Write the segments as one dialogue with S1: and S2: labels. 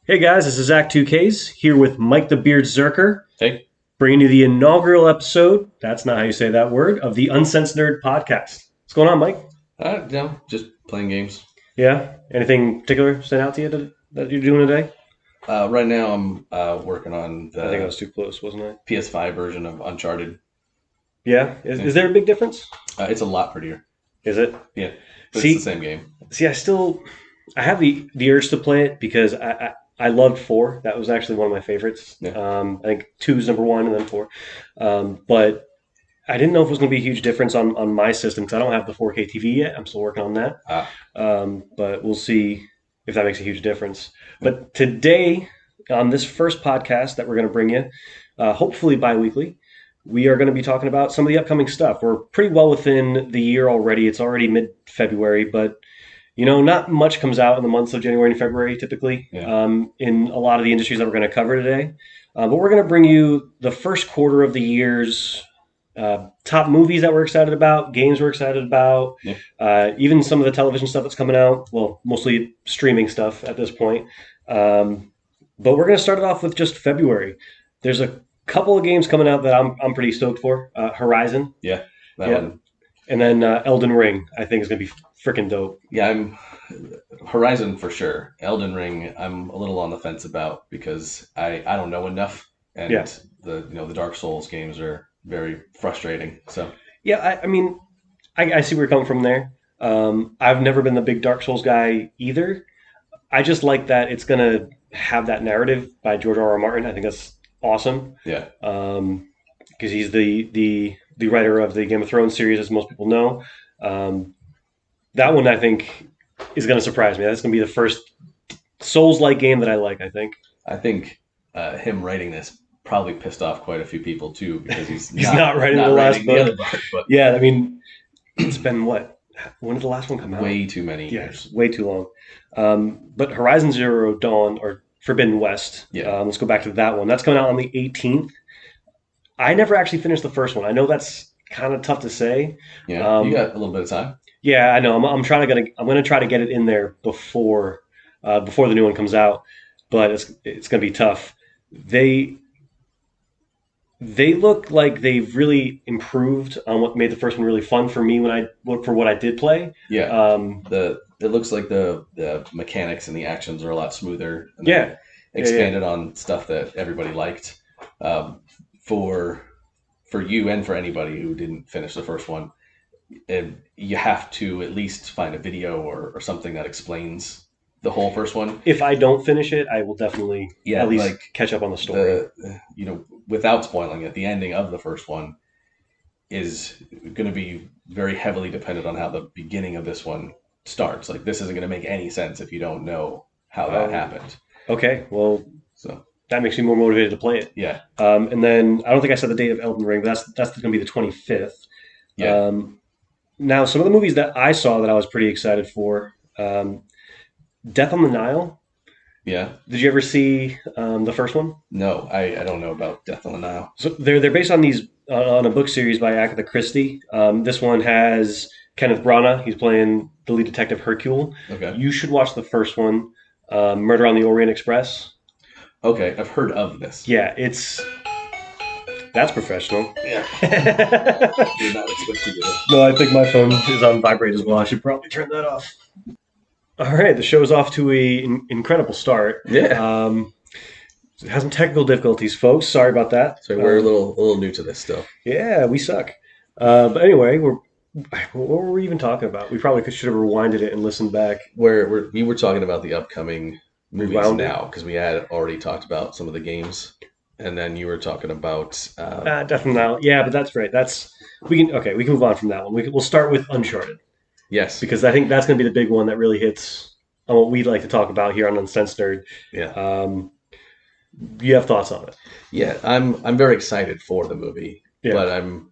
S1: Hey guys, this is Zach2Ks here with Mike the Beard Zerker,
S2: Hey.
S1: bringing you the inaugural episode, that's not how you say that word, of the UncensNERD podcast. What's going on, Mike?
S2: No, just playing games.
S1: Yeah? Anything particular stand out to you that you're doing today?
S2: Right now, I'm working on
S1: I think I
S2: the
S1: was too close, wasn't I?
S2: PS5 version of Uncharted.
S1: Yeah?
S2: Yeah.
S1: Is there a big difference?
S2: It's a lot prettier.
S1: Is it?
S2: Yeah, but it's the
S1: See,
S2: same game.
S1: see, I have the urge to play it because I loved 4. That was actually one of my favorites.
S2: Yeah.
S1: I think 2 is number 1 and then 4. But I didn't know if it was going to be a huge difference on my system because I don't have the 4K TV yet. I'm still working on that.
S2: Ah,
S1: But we'll see if that makes a huge difference. But today, on this first podcast that we're going to bring you, hopefully bi-weekly, we are going to be talking about some of the upcoming stuff. We're pretty well within the year already. It's already mid-February, but not much comes out in the months of January and February typically
S2: yeah.
S1: in a lot of the industries that we're going to cover today. But we're going to bring you the first quarter of the year's top movies that we're excited about, games we're excited about,
S2: Yeah.
S1: even some of the television stuff that's coming out. Well, mostly streaming stuff at this point. But we're going to start it off with just February. There's a couple of games coming out that I'm pretty stoked for. Horizon,
S2: Yeah, that
S1: yeah,
S2: one.
S1: and then Elden Ring. I think is going to be freaking dope.
S2: Yeah, I'm Horizon for sure. Elden Ring, I'm a little on the fence about because I don't know enough, and
S1: Yeah.
S2: the Dark Souls games are very frustrating. So
S1: Yeah, I mean, I see where you're coming from there. I've never been the big Dark Souls guy either. I just like that it's going to have that narrative by George R. R. Martin. I think that's awesome
S2: yeah,
S1: because he's the writer of the Game of Thrones series, as most people know. Um, that one I think is going to surprise me. That's going to be the first Souls-like game that I like. I think
S2: I think him writing this probably pissed off quite a few people too because he's
S1: he's not writing the last
S2: writing
S1: book.
S2: the other part, but
S1: Yeah, I mean, it's been what? When did the last one come out?
S2: way too many
S1: Yeah,
S2: years.
S1: way too long. But Horizon Zero Dawn or Forbidden West.
S2: Yeah.
S1: Let's go back to that one. That's coming out on the 18th. I never actually finished the first one. I know that's kind of tough to say.
S2: Yeah, you got a little bit of time.
S1: Yeah, I know. I'm gonna try to get it in there before the new one comes out, but it's gonna be tough. They they look like they've really improved on what made the first one really fun for me when I for what I did play.
S2: Yeah,
S1: Um,
S2: it looks like the mechanics and the actions are a lot smoother. And
S1: yeah,
S2: they
S1: yeah, yeah.
S2: expanded on stuff that everybody liked. Um, for you and for anybody who didn't finish the first one, and you have to at least find a video or something that explains the whole first one.
S1: If I don't finish it, I will definitely
S2: Yeah,
S1: at least
S2: like
S1: catch up on the story.
S2: without spoiling it, the ending of the first one is going to be very heavily dependent on how the beginning of this one starts. Like this isn't going to make any sense if you don't know how that
S1: Um,
S2: happened.
S1: okay, well,
S2: So
S1: that makes me more motivated to play it.
S2: yeah,
S1: And then I don't think I said the date of Elden Ring, but that's going to be the 25th.
S2: yeah,
S1: Now, some of the movies that I saw that I was pretty excited for, Death on the Nile.
S2: yeah.
S1: Did you ever see the first one?
S2: No, I don't know about Death on the Nile.
S1: So they're based on these on a book series by Agatha Christie. This one has Kenneth Branagh. He's playing the lead detective Hercule.
S2: Okay,
S1: You should watch the first one, Murder on the Orient Express.
S2: okay. I've heard of this.
S1: Yeah, that's professional.
S2: Yeah, did not expect to get it.
S1: No, I think my phone is on vibrate as well. I should probably turn that off. All right, the show's off to an incredible start.
S2: Yeah.
S1: It has some technical difficulties, folks. Sorry about that.
S2: So we're a little new to this still.
S1: Yeah, we suck. But anyway, what were we even talking about? We probably should have rewinded it and listened back.
S2: We were talking about the upcoming movies
S1: Rewound it?
S2: now because we had already talked about some of the games, and then you were talking about
S1: Definitely now. Yeah, but that's right. We can move on from that one. We'll start with Uncharted
S2: yes,
S1: because I think that's going to be the big one that really hits on what we'd like to talk about here on UncensNERD.
S2: yeah,
S1: You have thoughts on it?
S2: yeah. I'm very excited for the movie,
S1: Yeah.
S2: but I'm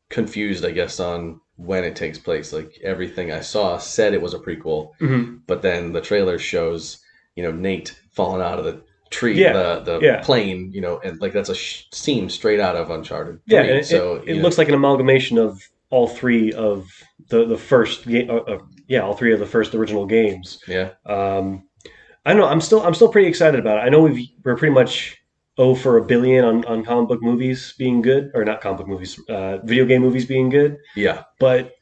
S2: confused, I guess, on when it takes place. Like everything I saw said it was a prequel,
S1: Mm-hmm.
S2: but then the trailer shows Nate falling out of the tree,
S1: Yeah,
S2: the
S1: yeah.
S2: plane, and like that's a scene straight out of Uncharted
S1: Yeah,
S2: 3.
S1: and
S2: So
S1: it looks like an amalgamation of all three of the first game. Yeah, all three of the first original games.
S2: yeah,
S1: Um, I know I'm still pretty excited about it. I know we're pretty much for a billion on comic book movies being good, or not comic book movies, video game movies being good.
S2: Yeah.
S1: But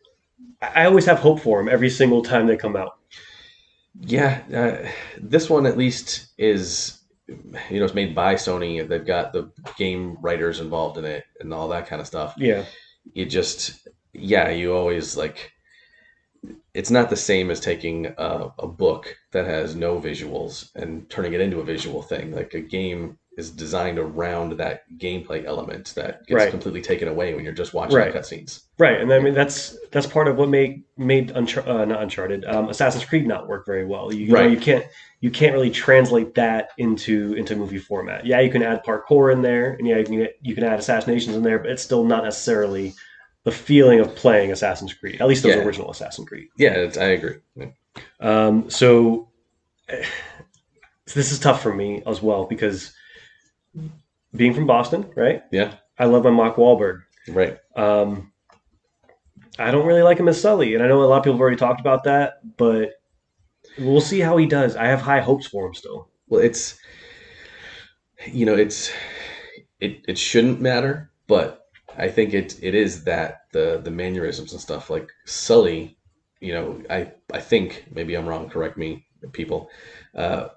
S1: I always have hope for them every single time they come out.
S2: Yeah, this one at least is, it's made by Sony. They've got the game writers involved in it and all that kind of stuff.
S1: Yeah,
S2: You just, yeah, you always like, it's not the same as taking a book that has no visuals and turning it into a visual thing. Like a game is designed around that gameplay element that gets
S1: right,
S2: completely taken away when you're just watching the
S1: right,
S2: cutscenes.
S1: right. And I
S2: Yeah.
S1: mean that's part of what made not Uncharted, Assassin's Creed not work very well. You know
S2: Right.
S1: you can't really translate that into movie format. Yeah, you can add parkour in there, and yeah, you can add assassinations in there, but it's still not necessarily the feeling of playing Assassin's Creed. At least those
S2: Yeah.
S1: original Assassin's Creed.
S2: Yeah, I agree. Yeah.
S1: So this is tough for me as well because being from Boston, right?
S2: Yeah.
S1: I love my Mark Wahlberg.
S2: Right.
S1: Um, I don't really like him as Sully, and I know a lot of people have already talked about that, but we'll see how he does. I have high hopes for him still.
S2: Well, it's it shouldn't matter, but I think it is that the mannerisms and stuff like Sully, I think maybe I'm wrong, correct me, people. Uh,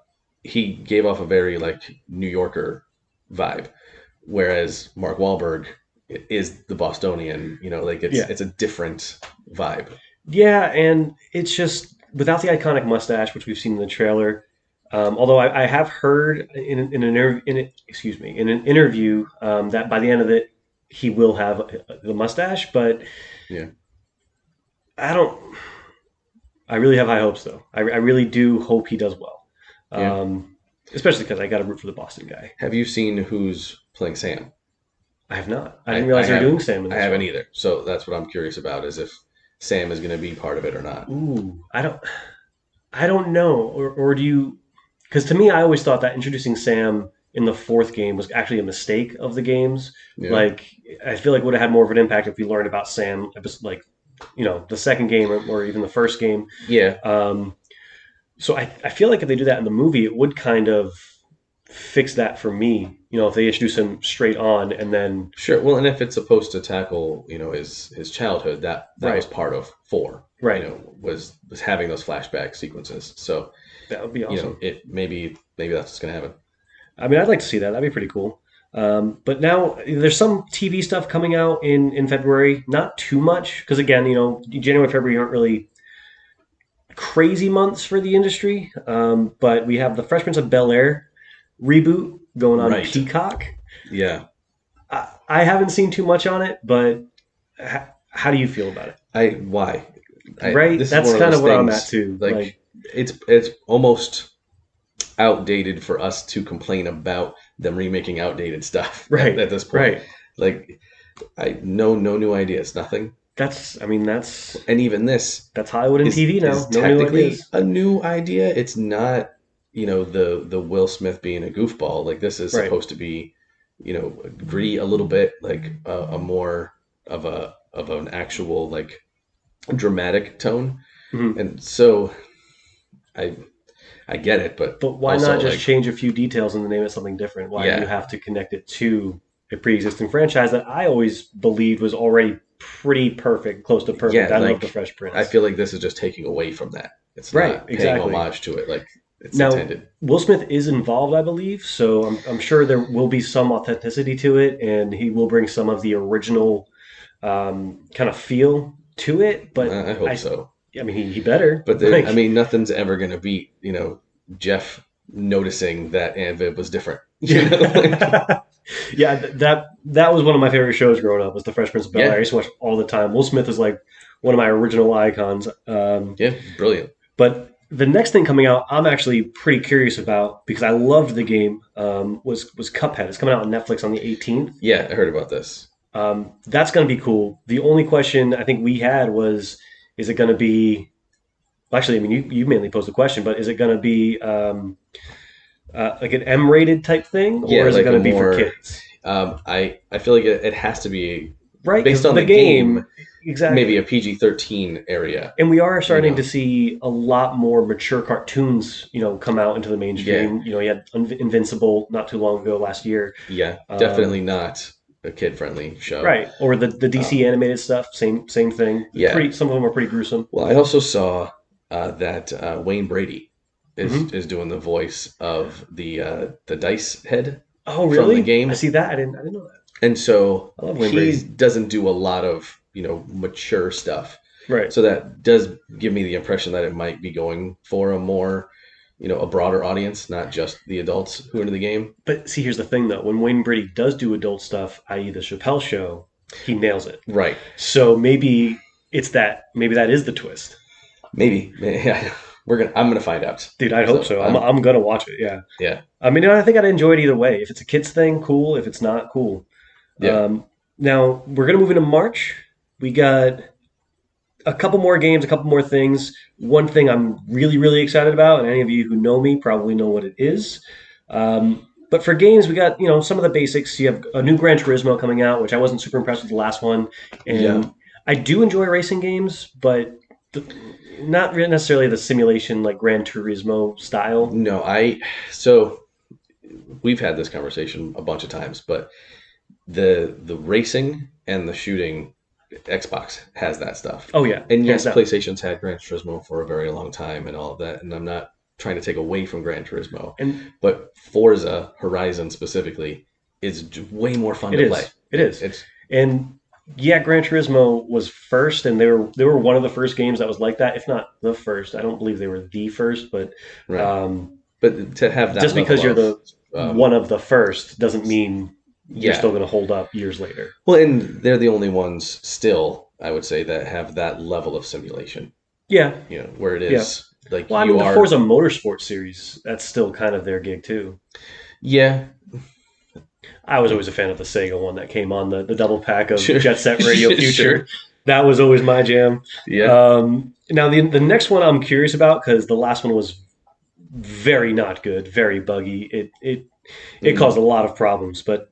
S2: he gave off a very like New Yorker vibe, whereas Mark Wahlberg is the Bostonian. Like it's
S1: Yeah,
S2: it's a different vibe.
S1: yeah, and it's just without the iconic mustache, which we've seen in the trailer. Although I have heard in an interview that by the end of it he will have the mustache, but
S2: Yeah,
S1: I don't. I really have high hopes though. I really do hope he does well,
S2: yeah.
S1: um, especially because I got to root for the Boston guy.
S2: Have you seen who's playing Sam?
S1: I have not. I didn't
S2: I
S1: realize they were doing
S2: haven't.
S1: Sam in
S2: I
S1: this
S2: haven't
S1: one.
S2: either. So that's what I'm curious about is if Sam is going to be part of it or not.
S1: Ooh, I don't know. Or do you? Because to me, I always thought that introducing Sam in the fourth game was actually a mistake of the games.
S2: Yeah.
S1: Like, I feel like it would have had more of an impact if we learned about Sam, like, the second game or even the first game.
S2: Yeah.
S1: Um, so I feel like if they do that in the movie, it would kind of fix that for me. If they introduce him straight on and then
S2: Sure. Well, and if it's supposed to tackle, his childhood, that was
S1: right,
S2: part of four.
S1: right,
S2: Was having those flashback sequences. So,
S1: that would be awesome.
S2: it maybe that's what's going to happen.
S1: I mean, I'd like to see that. That'd be pretty cool. But now there's some TV stuff coming out in February. Not too much because again, January, February aren't really crazy months for the industry. But we have the Fresh Prince of Bel Air reboot going on
S2: Right.
S1: Peacock.
S2: Yeah.
S1: I haven't seen too much on it, but how do you feel about it?
S2: Why?
S1: Right,
S2: This is
S1: that's
S2: one of
S1: kind
S2: those
S1: of where I'm at
S2: things.
S1: too. Like,
S2: Like it's almost outdated for us to complain about them remaking outdated stuff
S1: right,
S2: at this point.
S1: right.
S2: Like I no new ideas, nothing.
S1: I mean, that's
S2: And even this
S1: that's Hollywood and
S2: is
S1: TV now.
S2: is
S1: No new
S2: technically
S1: ideas.
S2: a new idea. It's not, the Will Smith being a goofball. Like this is
S1: Right.
S2: supposed to be, gritty a little bit, like a more of an actual like dramatic tone.
S1: Mhm.
S2: And so I I get it, but
S1: But why
S2: also
S1: not just
S2: like
S1: change a few details and name it something different? Why do you
S2: yeah,
S1: have to connect it to a pre-existing franchise that I always believed was already pretty perfect, close to perfect?
S2: yeah,
S1: I love the
S2: like
S1: Fresh
S2: I
S1: Prince.
S2: feel like this is just taking away from that. It's
S1: Right,
S2: not paying
S1: exactly.
S2: homage to it like it's
S1: Now,
S2: intended.
S1: Will Smith is involved, I believe, so I'm sure there will be some authenticity to it, and he will bring some of the original kind of feel to it. But
S2: I hope so.
S1: I mean, he better.
S2: But I
S1: Like,
S2: mean, nothing's ever gonna beat, Jeff noticing that Anvid was different. Like,
S1: yeah, that was one of my favorite shows growing up. Was the Fresh Prince of Bel Air? I
S2: yeah,
S1: used to watch all the time. Will Smith is like one of my original icons.
S2: yeah, brilliant.
S1: But the next thing coming out, I'm actually pretty curious about because I loved the game. Was Cuphead? It's coming out on Netflix on the 18th.
S2: Yeah, I heard about this.
S1: That's going to be cool. The only question I think we had was, is it going to be? Well, actually, I mean, you mainly posed the question, but is it going to be like an M-rated type thing, or
S2: Yeah,
S1: is it
S2: like
S1: going
S2: a
S1: to be for
S2: more
S1: kids?
S2: I feel like it has to be
S1: right,
S2: based
S1: because
S2: on
S1: the
S2: the game,
S1: exactly.
S2: maybe a PG-13 area.
S1: And we are
S2: You
S1: starting to
S2: know,
S1: see a lot more mature cartoons, come out into the
S2: yeah,
S1: mainstream. You had Invincible not too long ago last year.
S2: yeah, definitely
S1: Um,
S2: not a kid-friendly show.
S1: right. Or the DC
S2: Um,
S1: animated stuff, same thing.
S2: yeah.
S1: Pretty some of them are pretty gruesome.
S2: Well, I also saw that Wayne Brady
S1: Hmm.
S2: is doing the voice of the dice head
S1: Oh,
S2: from the
S1: really? I
S2: game,
S1: see that. I didn't know that.
S2: and so
S1: I love Wayne
S2: he
S1: Brady.
S2: doesn't do a lot of mature stuff.
S1: Right.
S2: So that does give me the impression that it might be going for a more a broader audience, not just the adults who are into the game.
S1: But see, here's the thing though. When Wayne Brady does do adult stuff, i.e., the Chappelle Show, he nails it.
S2: Right.
S1: So maybe it's that. Maybe that is the twist.
S2: Maybe. Yeah. I'm gonna find out.
S1: Dude, I hope
S2: So
S1: so. I'm gonna watch it. Yeah.
S2: yeah.
S1: I mean, I think I'd enjoy it either way. If it's a kids thing, cool. If it's not, cool.
S2: Yeah.
S1: Now we're gonna move into March. We got a couple more games, a couple more things. One thing I'm really, really excited about, and any of you who know me probably know what it is. But for games, we got some of the basics. You have a new Gran Turismo coming out, which I wasn't super impressed with the last one,
S2: Yeah.
S1: and I do enjoy racing games, but the, not really necessarily the simulation like Gran Turismo style.
S2: No, so we've had this conversation a bunch of times, but the racing and the shooting, Xbox has that stuff.
S1: Oh yeah,
S2: And
S1: hands
S2: yes,
S1: down.
S2: PlayStation's had Gran Turismo for a very long time and all of that, and I'm not trying to take away from Gran Turismo,
S1: And
S2: but Forza Horizon specifically is way more fun
S1: it
S2: to play.
S1: is, it is,
S2: It's
S1: and yeah, Gran Turismo was first, and they were one of the first games that was like that, if not the first. I don't believe they were the first, but
S2: right,
S1: um,
S2: but to have that
S1: just because
S2: level
S1: you're
S2: of
S1: the one of the first doesn't mean you're
S2: yeah,
S1: still going to hold up years later.
S2: well, and they're the only ones still, I would say, that have that level of simulation.
S1: Yeah,
S2: Where it
S1: yeah.
S2: is like
S1: Well, I
S2: you
S1: mean, the
S2: are,
S1: Forza Motorsport series, that's still kind of their gig too.
S2: yeah,
S1: I was always a fan of the Sega one that came on the double pack of
S2: sure,
S1: Jet Set Radio
S2: sure,
S1: Future. That was always my jam.
S2: yeah.
S1: Now the next one I'm curious about because the last one was very not good, very buggy. It caused a
S2: Mm.
S1: lot of problems. But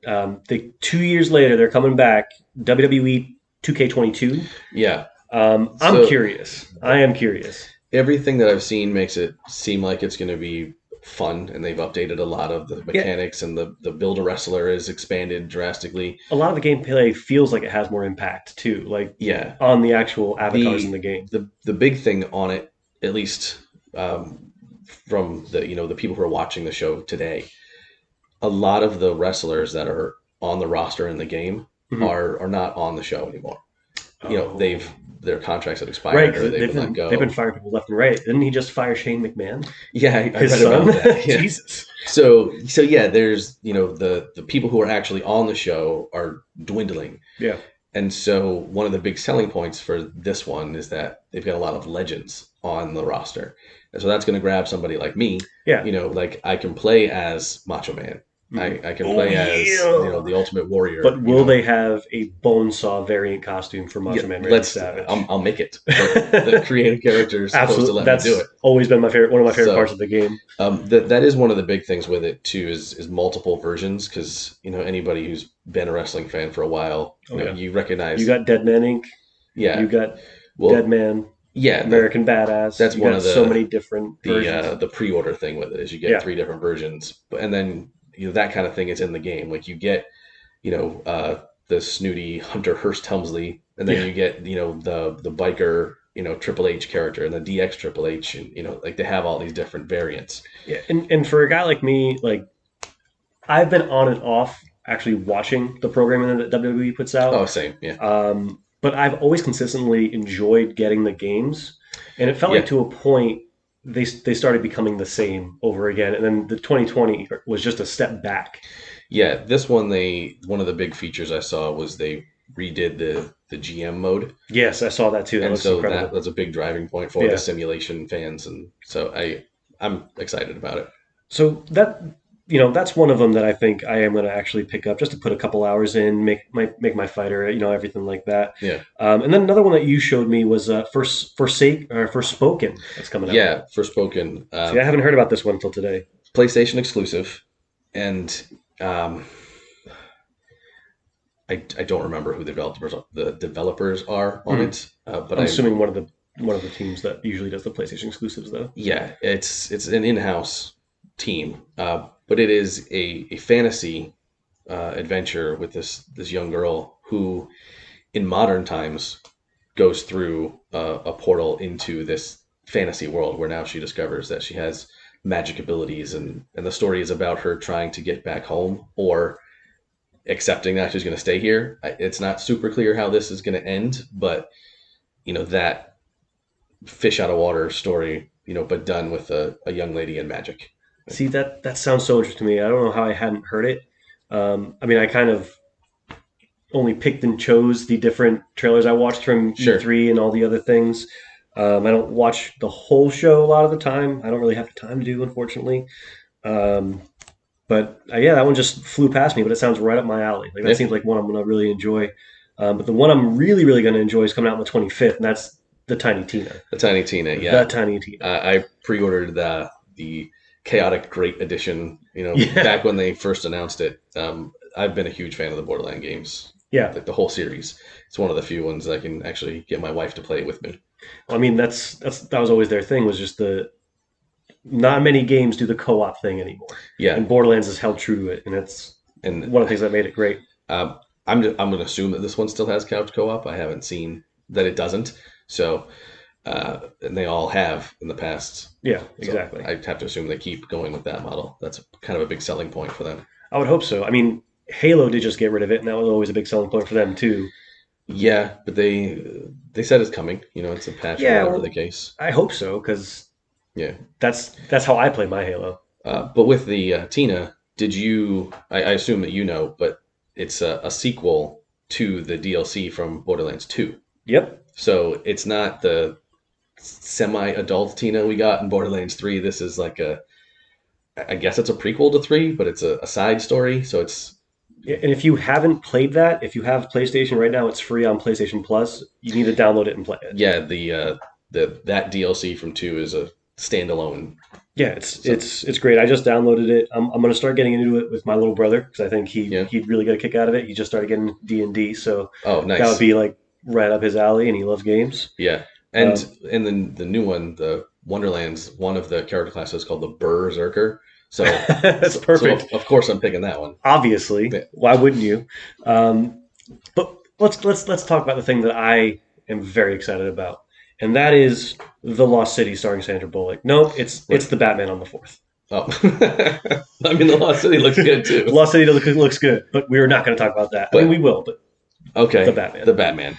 S1: 2 years later, they're coming back. WWE 2K22.
S2: Yeah.
S1: I'm
S2: So
S1: curious. I am curious.
S2: everything that I've seen makes it seem like it's going to be fun, and they've updated a lot of the
S1: Yeah,
S2: mechanics, and the build a wrestler is expanded drastically.
S1: a lot of the gameplay feels like it has more impact too, like
S2: Yeah.
S1: on the actual avatars in
S2: The
S1: the game.
S2: the big thing on it, at least from the people who are watching the show today, a lot of the wrestlers that are on the roster in the game
S1: Mhm.
S2: are not on the show anymore.
S1: Oh,
S2: Their contracts have
S1: right.
S2: expired or
S1: Because
S2: they've
S1: they've
S2: been let
S1: been
S2: go.
S1: firing people left and right. Didn't he just fire Shane McMahon,
S2: Yeah, I
S1: his
S2: read
S1: son?
S2: about that. Yeah.
S1: Jesus.
S2: So yeah, there's the people who are actually on the show are dwindling.
S1: Yeah.
S2: And so one of the big selling points for this one is that they've got a lot of legends on the roster. And so that's going to grab somebody like me.
S1: Yeah.
S2: Like I can play as Macho Man.
S1: Mhm.
S2: I can
S1: Oh
S2: play as,
S1: yeah.
S2: the Ultimate Warrior.
S1: But will they have a Bonesaw variant costume for
S2: Yeah,
S1: Macho Man Randy
S2: let's.
S1: Savage?
S2: I'll make it. But the creative character is supposed to
S1: Absolutely.
S2: let me do
S1: That's
S2: it.
S1: always been one of my favorite parts
S2: So
S1: of the game.
S2: that is one of the big things with it too is multiple versions because anybody who's been a wrestling fan for a while,
S1: Oh yeah.
S2: you
S1: You
S2: recognize.
S1: got Dead Man Inc. You
S2: Yeah.
S1: got Dead
S2: Well,
S1: Man,
S2: yeah.
S1: American Badass.
S2: That's
S1: You
S2: one
S1: got
S2: of
S1: so many different versions.
S2: the pre-order thing with it is you get
S1: Yeah.
S2: three different versions, and then that kind of thing is in the game. Like you get the snooty Hunter Hearst Helmsley, and then
S1: Yeah.
S2: you get the biker Triple H character and the DX Triple H, and like they have all these different variants.
S1: Yeah. And for a guy like me, like I've been on and off actually watching the programming that WWE puts
S2: Oh,
S1: out.
S2: same, yeah,
S1: But I've always consistently enjoyed getting the games, and it felt like
S2: yeah,
S1: to a point they started becoming the same over again, and then the 2020 was just a step back.
S2: yeah. This one of the big features I saw was they redid the GM mode.
S1: Yes, I saw that too. That
S2: And
S1: looks
S2: so
S1: incredible.
S2: that's a big driving point for the
S1: Yeah.
S2: simulation fans, and so I'm excited about it.
S1: So that's one of them that I think I am going to actually pick up just to put a couple hours in, make my fighter, everything like that.
S2: Yeah,
S1: And then another one that you showed me was Forspoken that's coming out.
S2: yeah. Forspoken,
S1: See, I haven't heard about this one until today.
S2: PlayStation exclusive, and um, I don't remember who the developers are on it, but
S1: I'm assuming one of the teams that usually does the PlayStation exclusives, though.
S2: yeah, it's an in-house team, but it is a fantasy adventure with this young girl who, in modern times, goes through a portal into this fantasy world where now she discovers that she has magic abilities, and the story is about her trying to get back home or accepting that she's going to stay here. It's not super clear how this is going to end, but that fish out of water story, but done with a young lady and magic.
S1: See, that sounds so interesting to me. I don't know how I hadn't heard it. I mean, I kind of only picked and chose the different trailers I watched from
S2: Sure.
S1: E3 and all the other things. I don't watch the whole show a lot of the time. I don't really have the time to do, unfortunately. Um, but yeah, that one just flew past me. But it sounds right up my alley. Like that
S2: Yeah.
S1: seems like one I'm gonna really enjoy. But the one I'm really, really gonna enjoy is coming out on the 25th, and that's the Tiny Tina.
S2: The Tiny Tina,
S1: The
S2: yeah.
S1: Tiny Tina.
S2: I pre-ordered the Chaotic Great Edition,
S1: Yeah,
S2: back when they first announced it. I've been a huge fan of the Borderland games,
S1: yeah.
S2: like the whole series. It's one of the few ones I can actually get my wife to play it with me.
S1: Well, I mean, that was always their thing. Was just the not many games do the co-op thing anymore,
S2: Yeah,
S1: and Borderlands has held true to it, and it's
S2: and
S1: one of the things that made it great.
S2: I'm going to assume that this one still has couch co-op. I haven't seen that it doesn't. So, and they all have in the past.
S1: Yeah,
S2: So
S1: exactly.
S2: I have to assume they keep going with that model. That's kind of a big selling point for them.
S1: I would hope so. I mean, Halo did just get rid of it, and that was always a big selling point for them too.
S2: Yeah, but they said it's coming. It's a patch or
S1: Yeah,
S2: whatever
S1: well,
S2: the case.
S1: I hope so because
S2: Yeah.
S1: that's how I play my Halo.
S2: But with the Tina, did you? I assume that but it's a sequel to the DLC from Borderlands 2.
S1: Yep.
S2: So it's not the semi-adult Tina we got in Borderlands 3. This is like I guess it's a prequel to 3, but it's a side story. So it's
S1: Yeah, and if you haven't played that, if you have PlayStation right now, it's free on PlayStation Plus. You need to download it and play it.
S2: yeah, that DLC from 2 is a standalone.
S1: Yeah, it's great. I just downloaded it. I'm going to start getting into it with my little brother because I think
S2: Yeah.
S1: he'd really get a kick out of it. He just started getting D&D, so
S2: Oh,
S1: that would
S2: nice.
S1: be like right up his alley, and he loves games.
S2: Yeah, and then the new one, the Wonderlands, one of the character classes is called the Berserker. So
S1: That's
S2: so
S1: perfect.
S2: of course I'm picking that one.
S1: Obviously,
S2: Yeah.
S1: why wouldn't you? But let's talk about the thing that I am very excited about, and that is the Lost City starring Sandra Bullock. No, it's the Batman on the 4th.
S2: Oh, I mean the Lost City looks good too.
S1: Lost City looks good, but we're not going to talk about that. I mean, we will, but
S2: Okay,
S1: the Batman.
S2: The Batman.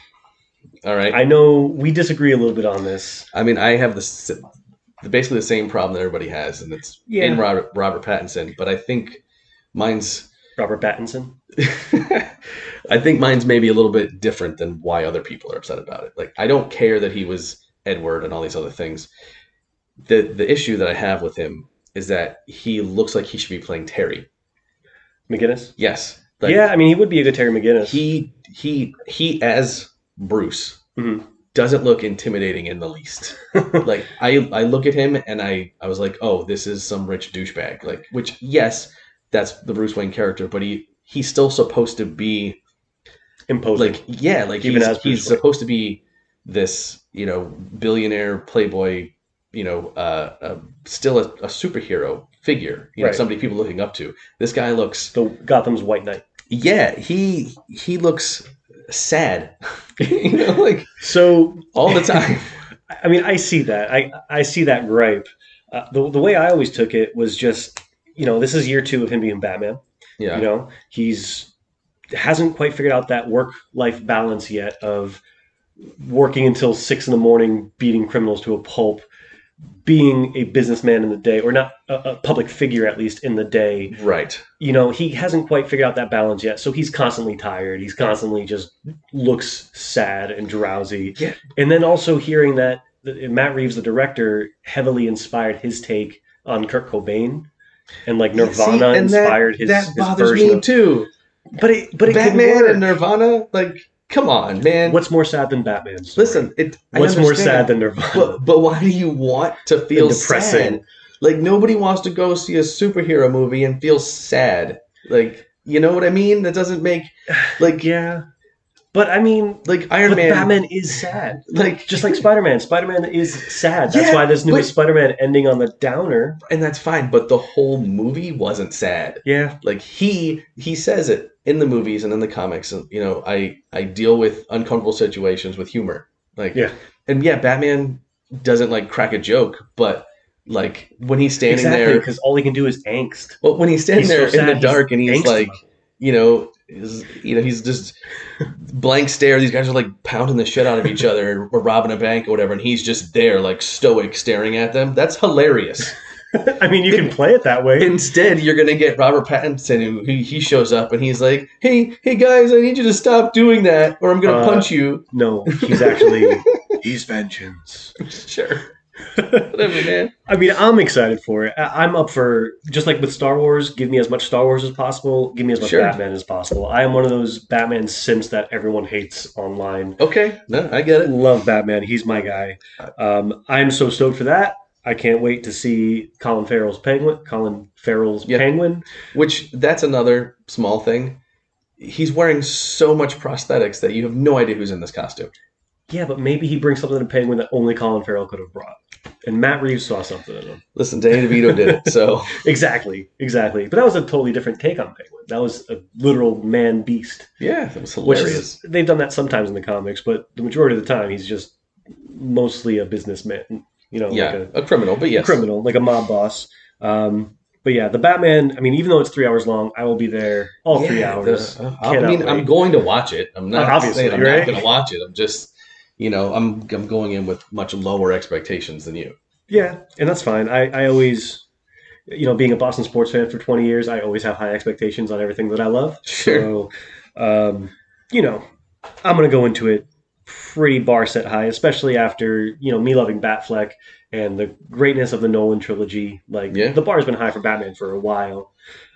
S2: All right.
S1: I know we disagree a little bit on this.
S2: I mean, I have basically the same problem that everybody has, and it's
S1: Yeah.
S2: in Robert Pattinson. But I think mine's
S1: Robert Pattinson.
S2: I think mine's maybe a little bit different than why other people are upset about it. Like, I don't care that he was Edward and all these other things. The issue that I have with him is that he looks like he should be playing Terry.
S1: McGinnis.
S2: Yes.
S1: Yeah, I mean, he would be a good Terry McGinnis.
S2: He as Bruce
S1: Mhm.
S2: doesn't look intimidating in the least. Like I look at him and I was like, oh, this is some rich douchebag. Like, which yes, that's the Bruce Wayne character, but he's still supposed to be
S1: Imposing.
S2: like, yeah, like
S1: Even as Bruce
S2: he's
S1: Wayne.
S2: supposed to be this, billionaire playboy, still a superhero figure,
S1: Right.
S2: somebody people looking up to. This guy looks,
S1: The Gotham's White Knight.
S2: yeah, he looks sad, like
S1: So
S2: all the time.
S1: I mean, I see that. I see that gripe. The way I always took it was just, this is year 2 of him being Batman.
S2: Yeah.
S1: He's hasn't quite figured out that work-life balance yet of working until 6 in the morning, beating criminals to a pulp, being a businessman in the day, or not a public figure at least in the day.
S2: Right.
S1: He hasn't quite figured out that balance yet. So he's constantly tired. He's constantly just looks sad and drowsy.
S2: Yeah.
S1: And then also hearing that Matt Reeves, the director, heavily inspired his take on Kurt Cobain, and like Nirvana
S2: and
S1: inspired
S2: that
S1: his
S2: bothers
S1: version
S2: me
S1: of.
S2: too.
S1: But it could
S2: Batman
S1: work.
S2: and Nirvana, like, come on, man.
S1: What's more sad than Batman's story?
S2: Listen, I
S1: What's more
S2: understand,
S1: sad than Nirvana?
S2: But why do you want to feel
S1: And depressing.
S2: sad? Like, nobody wants to go see a superhero movie and feel sad. Like, You know what I mean? That doesn't make like
S1: Yeah. But I mean,
S2: like Iron Man.
S1: Batman is sad.
S2: Like
S1: Just like Spider-Man. Spider-Man is sad. That's
S2: yeah,
S1: why this newest
S2: but
S1: Spider-Man ending on the downer.
S2: and that's fine. But the whole movie wasn't sad.
S1: Yeah.
S2: Like he says it in the movies and in the comics. And you know, I deal with uncomfortable situations with humor. Like
S1: Yeah.
S2: and yeah, Batman doesn't like crack a joke, but like when he's standing
S1: Exactly,
S2: there,
S1: because all he can do is angst.
S2: well, when he's standing
S1: He's
S2: there
S1: so
S2: in the
S1: sad,
S2: dark and he's
S1: angst
S2: like,
S1: level.
S2: he's just blank stare. These guys are like pounding the shit out of each other or robbing a bank or whatever, and he's just there like stoic staring at them. That's hilarious.
S1: I mean, you can play it that way.
S2: Instead, you're gonna get Robert Pattinson, who he shows up and he's like, "Hey guys, I need you to stop doing that, or I'm gonna punch you."
S1: No, he's actually he's vengeance.
S2: Sure, whatever, man.
S1: I mean, I'm excited for it. I'm up for, just like with Star Wars, give me as much Star Wars as possible. Give me as much
S2: Sure.
S1: Batman as possible. I am one of those Batman simps that everyone hates online.
S2: Okay, no, I get it.
S1: Love Batman. He's my guy. I'm so stoked for that. I can't wait to see Colin Farrell's
S2: Yeah.
S1: Penguin.
S2: Which that's another small thing. He's wearing so much prosthetics that you have no idea who's in this costume.
S1: Yeah, but maybe he brings something to Penguin that only Colin Farrell could have brought. And Matt Reeves saw something in him.
S2: Listen, Danny DeVito did it, so
S1: Exactly. But that was a totally different take on Penguin. That was a literal man beast.
S2: yeah, it was
S1: Which
S2: hilarious.
S1: they've done that sometimes in the comics, but the majority of the time he's just mostly a businessman.
S2: Yeah,
S1: like
S2: a criminal, but yes,
S1: criminal, like a mob boss. But yeah, the Batman. I mean, even though it's 3 hours long, I will be there all 3 hours.
S2: I mean, I'm going to watch it. I'm not
S1: Obviously,
S2: saying I'm
S1: right?
S2: not going to watch it. I'm just, I'm going in with much lower expectations than you.
S1: Yeah, and that's fine. I always, being a Boston sports fan for 20 years, I always have high expectations on everything that I love.
S2: Sure.
S1: So, I'm going to go into it pretty bar set high, especially after, me loving Batfleck and the greatness of the Nolan trilogy. Like,
S2: Yeah.
S1: the bar's been high for Batman for a while.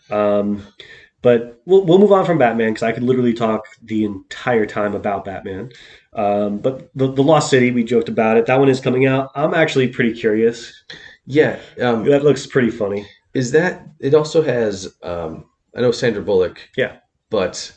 S1: But we'll move on from Batman because I could literally talk the entire time about Batman. But the Lost City, we joked about it. That one is coming out. I'm actually pretty curious.
S2: Yeah.
S1: That looks pretty funny.
S2: Is that it? Also has I know Sandra Bullock.
S1: Yeah.
S2: But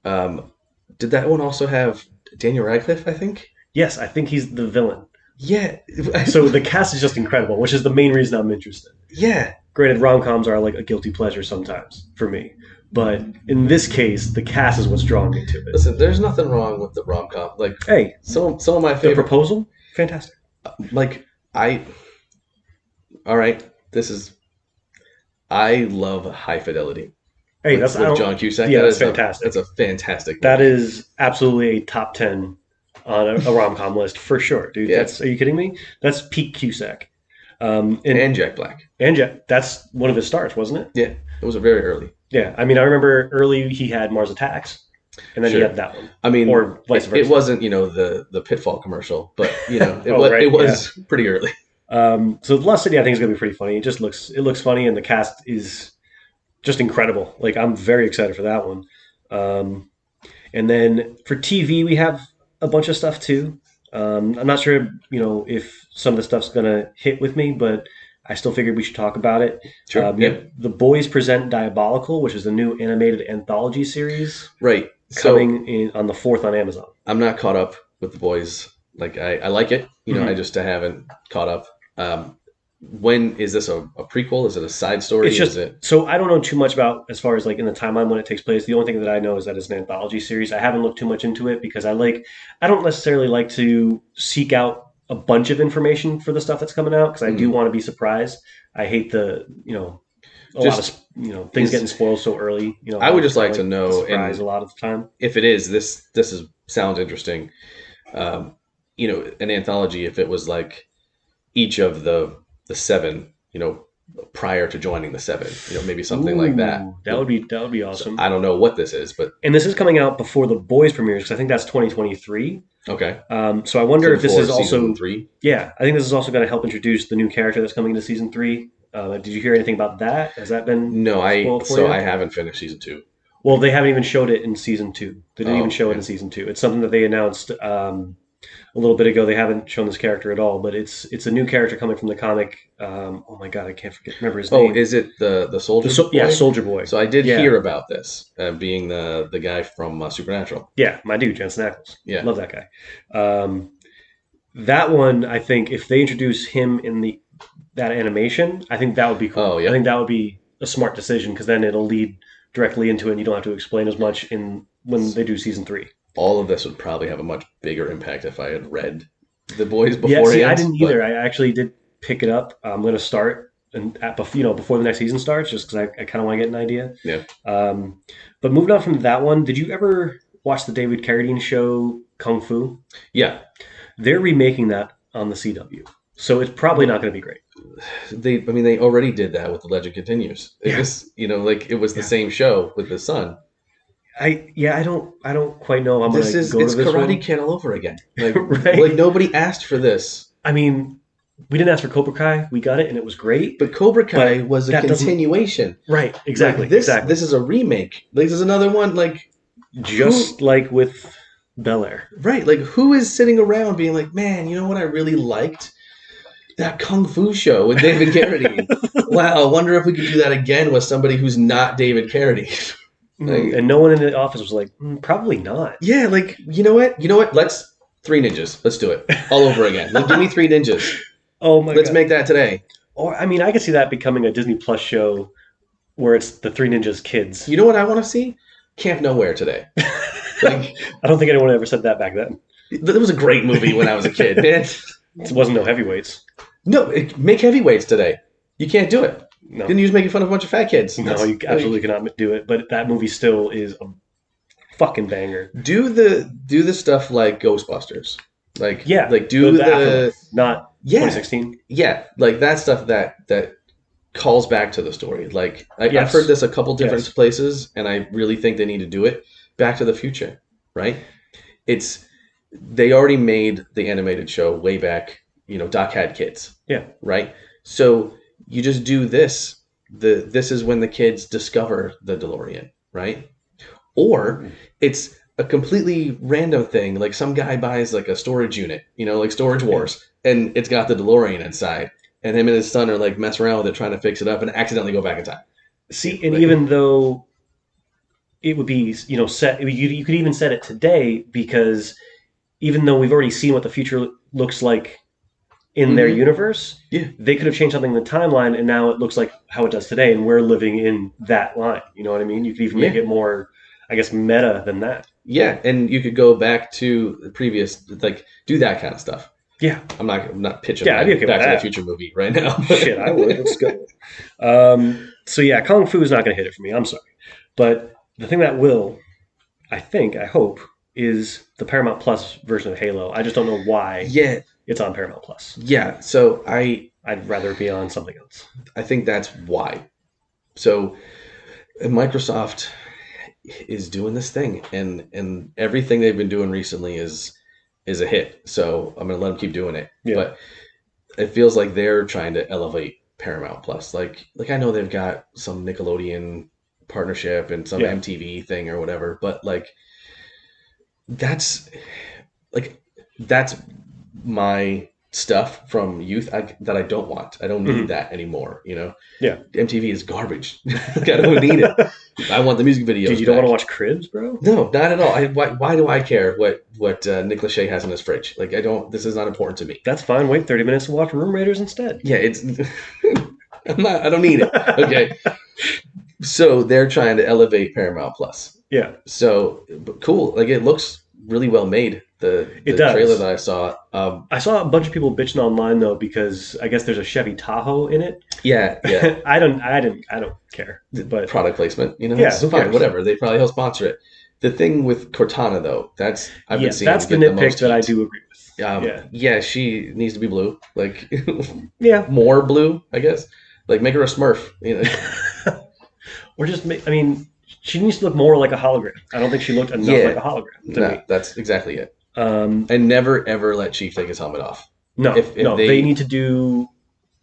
S2: did that one also have Daniel Radcliffe? I think.
S1: Yes, I think he's the villain.
S2: Yeah.
S1: So the cast is just incredible, which is the main reason I'm interested.
S2: Yeah.
S1: Granted, rom-coms are like a guilty pleasure sometimes for me. But in this case, the cast is what's drawing me to it.
S2: Listen, there's nothing wrong with the rom com. Like,
S1: Hey,
S2: some of my
S1: the
S2: favorite.
S1: proposal, fantastic.
S2: Like, all right, I love High Fidelity.
S1: Hey,
S2: with John Cusack.
S1: Yeah,
S2: That
S1: that's
S2: is
S1: fantastic.
S2: That's a fantastic.
S1: That
S2: movie.
S1: is absolutely a top 10 on a rom-com list for sure, dude.
S2: Yeah.
S1: Are you kidding me? That's peak Cusack. And
S2: and Jack Black.
S1: yeah, that's one of his starts, wasn't it?
S2: Yeah, it was a very early.
S1: Yeah, I mean, I remember early he had Mars Attacks, and then he
S2: Sure.
S1: had that one.
S2: I mean,
S1: Or vice versa.
S2: It wasn't the Pitfall commercial, but it
S1: Oh,
S2: was
S1: right,
S2: it was pretty early.
S1: So Lost City, I think, is going to be pretty funny. It looks funny, and the cast is just incredible. Like, I'm very excited for that one. And then for TV, we have a bunch of stuff too. I'm not sure, if some of the stuff's going to hit with me, but I still figured we should talk about it.
S2: Sure.
S1: The Boys Present Diabolical, which is the new animated anthology series
S2: Right. So
S1: coming on the 4th on Amazon.
S2: I'm not caught up with The Boys. Like I like it.
S1: Mhm.
S2: I just haven't caught up. When is this a prequel? Is it a side story?
S1: It's just
S2: is it
S1: so I don't know too much about as far as like in the timeline when it takes place. The only thing that I know is that it's an anthology series. I haven't looked too much into it because I don't necessarily like to seek out a bunch of information for the stuff that's coming out because I do want to be surprised. I hate a lot of things getting spoiled so early.
S2: I would just like to know,
S1: the surprise a lot of the time.
S2: if it is this sounds interesting. An anthology, if it was like each of the 7, prior to joining the 7, maybe something like that.
S1: Ooh, that would be awesome.
S2: I don't know what this is, but
S1: And this is coming out before the Boys premieres because I think that's 2023.
S2: okay.
S1: So I wonder if this
S2: Before
S1: is also
S2: season 3.
S1: Yeah, I think this is also going to help introduce the new character that's coming into season 3. Did you hear anything about that? Has that been
S2: No,
S1: spoiled for you?
S2: I haven't finished season 2.
S1: Well, they haven't even showed it in season 2. They didn't
S2: Oh,
S1: even show it
S2: okay.
S1: in season 2. It's something that they announced a little bit ago. They haven't shown this character at all, but it's a new character coming from the comic. Oh my god, I can't remember his name.
S2: is it the Soldier Boy?
S1: Yeah, Soldier Boy.
S2: So I did
S1: Yeah.
S2: hear about this, being the guy from Supernatural.
S1: Yeah, my dude, Jensen Ackles.
S2: Yeah.
S1: Love that guy. That one, I think, if they introduce him in that animation, I think that would be cool.
S2: Oh, yeah.
S1: I think that would be a smart decision because then it'll lead directly into it and you don't have to explain as much when they do season 3.
S2: All of this would probably have a much bigger impact if I had read The Boys
S1: Yeah,
S2: beforehand.
S1: see, I didn't either. I actually did pick it up. I'm going to start before the next season starts, just because I kind of want to get an idea.
S2: Yeah.
S1: But moving on from that one, did you ever watch the David Carradine show Kung Fu?
S2: Yeah.
S1: They're remaking that on the CW, so it's probably not going to be great.
S2: They already did that with The Legend Continues. It was, it was the same show with the son.
S1: I don't quite know.
S2: It's Karate Kid all over again. Like,
S1: right?
S2: Like nobody asked for this.
S1: I mean, we didn't ask for Cobra Kai. We got it, and it was great.
S2: But Cobra Kai was a continuation.
S1: Right? Exactly.
S2: Like this
S1: exactly.
S2: is a remake. Like, this is another one. Like,
S1: just like with Bel Air.
S2: Right. Like, who is sitting around being like, man, you know what I really liked? That Kung Fu show with David Carradine. Wow, I wonder if we could do that again with somebody who's not David Carradine.
S1: Like, and no one in the office was like, probably not.
S2: Yeah, like, you know what? Let's 3 Ninjas. Let's do it all over again. Like, give me 3 Ninjas.
S1: Oh my god.
S2: Let's make that today.
S1: Or, I mean, I could see that becoming a Disney Plus show where it's the 3 Ninjas kids.
S2: You know what I want to see? Camp Nowhere today. Like,
S1: I don't think anyone ever said that back then.
S2: It was a great movie when I was a kid, man.
S1: It wasn't no heavyweights.
S2: No, make heavyweights today. You can't do it.
S1: No.
S2: Didn't you just making fun of a bunch of fat kids?
S1: No, you absolutely cannot do it. But that movie still is a fucking banger.
S2: Do the stuff like Ghostbusters. Like,
S1: yeah,
S2: like do the
S1: not 2016.
S2: Yeah, like that stuff that calls back to the story. Like I've heard this a couple different places, and I really think they need to do it. Back to the Future, right? They already made the animated show way back. Doc had kids.
S1: Yeah.
S2: Right. So you just do this. This is when the kids discover the DeLorean, right? Or it's a completely random thing. Like some guy buys like a storage unit, like Storage Wars, and it's got the DeLorean inside, and him and his son are like mess around with it, trying to fix it up, and accidentally go back in time.
S1: See, and even though it would be, set, you could even set it today because even though we've already seen what the future looks like in their universe, they could have changed something in the timeline, and now it looks like how it does today, and we're living in that line. You know what I mean? You could even make it more, I guess, meta than that.
S2: Yeah, and you could go back to the previous, like, do that kind of stuff.
S1: Yeah.
S2: I'm not pitching
S1: I'd be okay
S2: Back
S1: with
S2: to
S1: that.
S2: the Future movie right now.
S1: Shit, I would. Let's go. So yeah, Kung Fu is not going to hit it for me. I'm sorry. But the thing that will, I hope, is the Paramount Plus version of Halo. I just don't know why it's on Paramount Plus.
S2: Yeah, so
S1: I'd rather it be on something else.
S2: I think that's why. So Microsoft is doing this thing, and everything they've been doing recently is a hit. So I'm going to let them keep doing it. Yeah. But it feels like they're trying to elevate Paramount Plus. Like I know they've got some Nickelodeon partnership and some MTV thing or whatever, but that's my stuff from youth that I don't want. I don't need that anymore, Yeah. MTV is garbage. I don't need it. I want the music videos.
S1: Dude, you don't want to watch Cribs, bro?
S2: No, not at all. Why do I care what Nick Lachey has in his fridge? Like, this is not important to me.
S1: That's fine. Wait 30 minutes to watch Room Raiders instead.
S2: Yeah, I don't need it. Okay. So they're trying to elevate Paramount Plus.
S1: Yeah.
S2: So cool. Like, it looks really well made. The trailer that I saw.
S1: I saw a bunch of people bitching online though because I guess there's a Chevy Tahoe in it.
S2: Yeah.
S1: I don't care. But
S2: product placement, it's fine. Whatever. They probably help sponsor it. The thing with Cortana though, I've been seeing.
S1: That's the nitpick that I do agree with.
S2: Yeah, she needs to be blue. Like, more blue, I guess. Like, make her a Smurf.
S1: Or just she needs to look more like a hologram. I don't think she looked enough like a hologram to me.
S2: That's exactly it. And never ever let Chief take his helmet off.
S1: No, they need to do.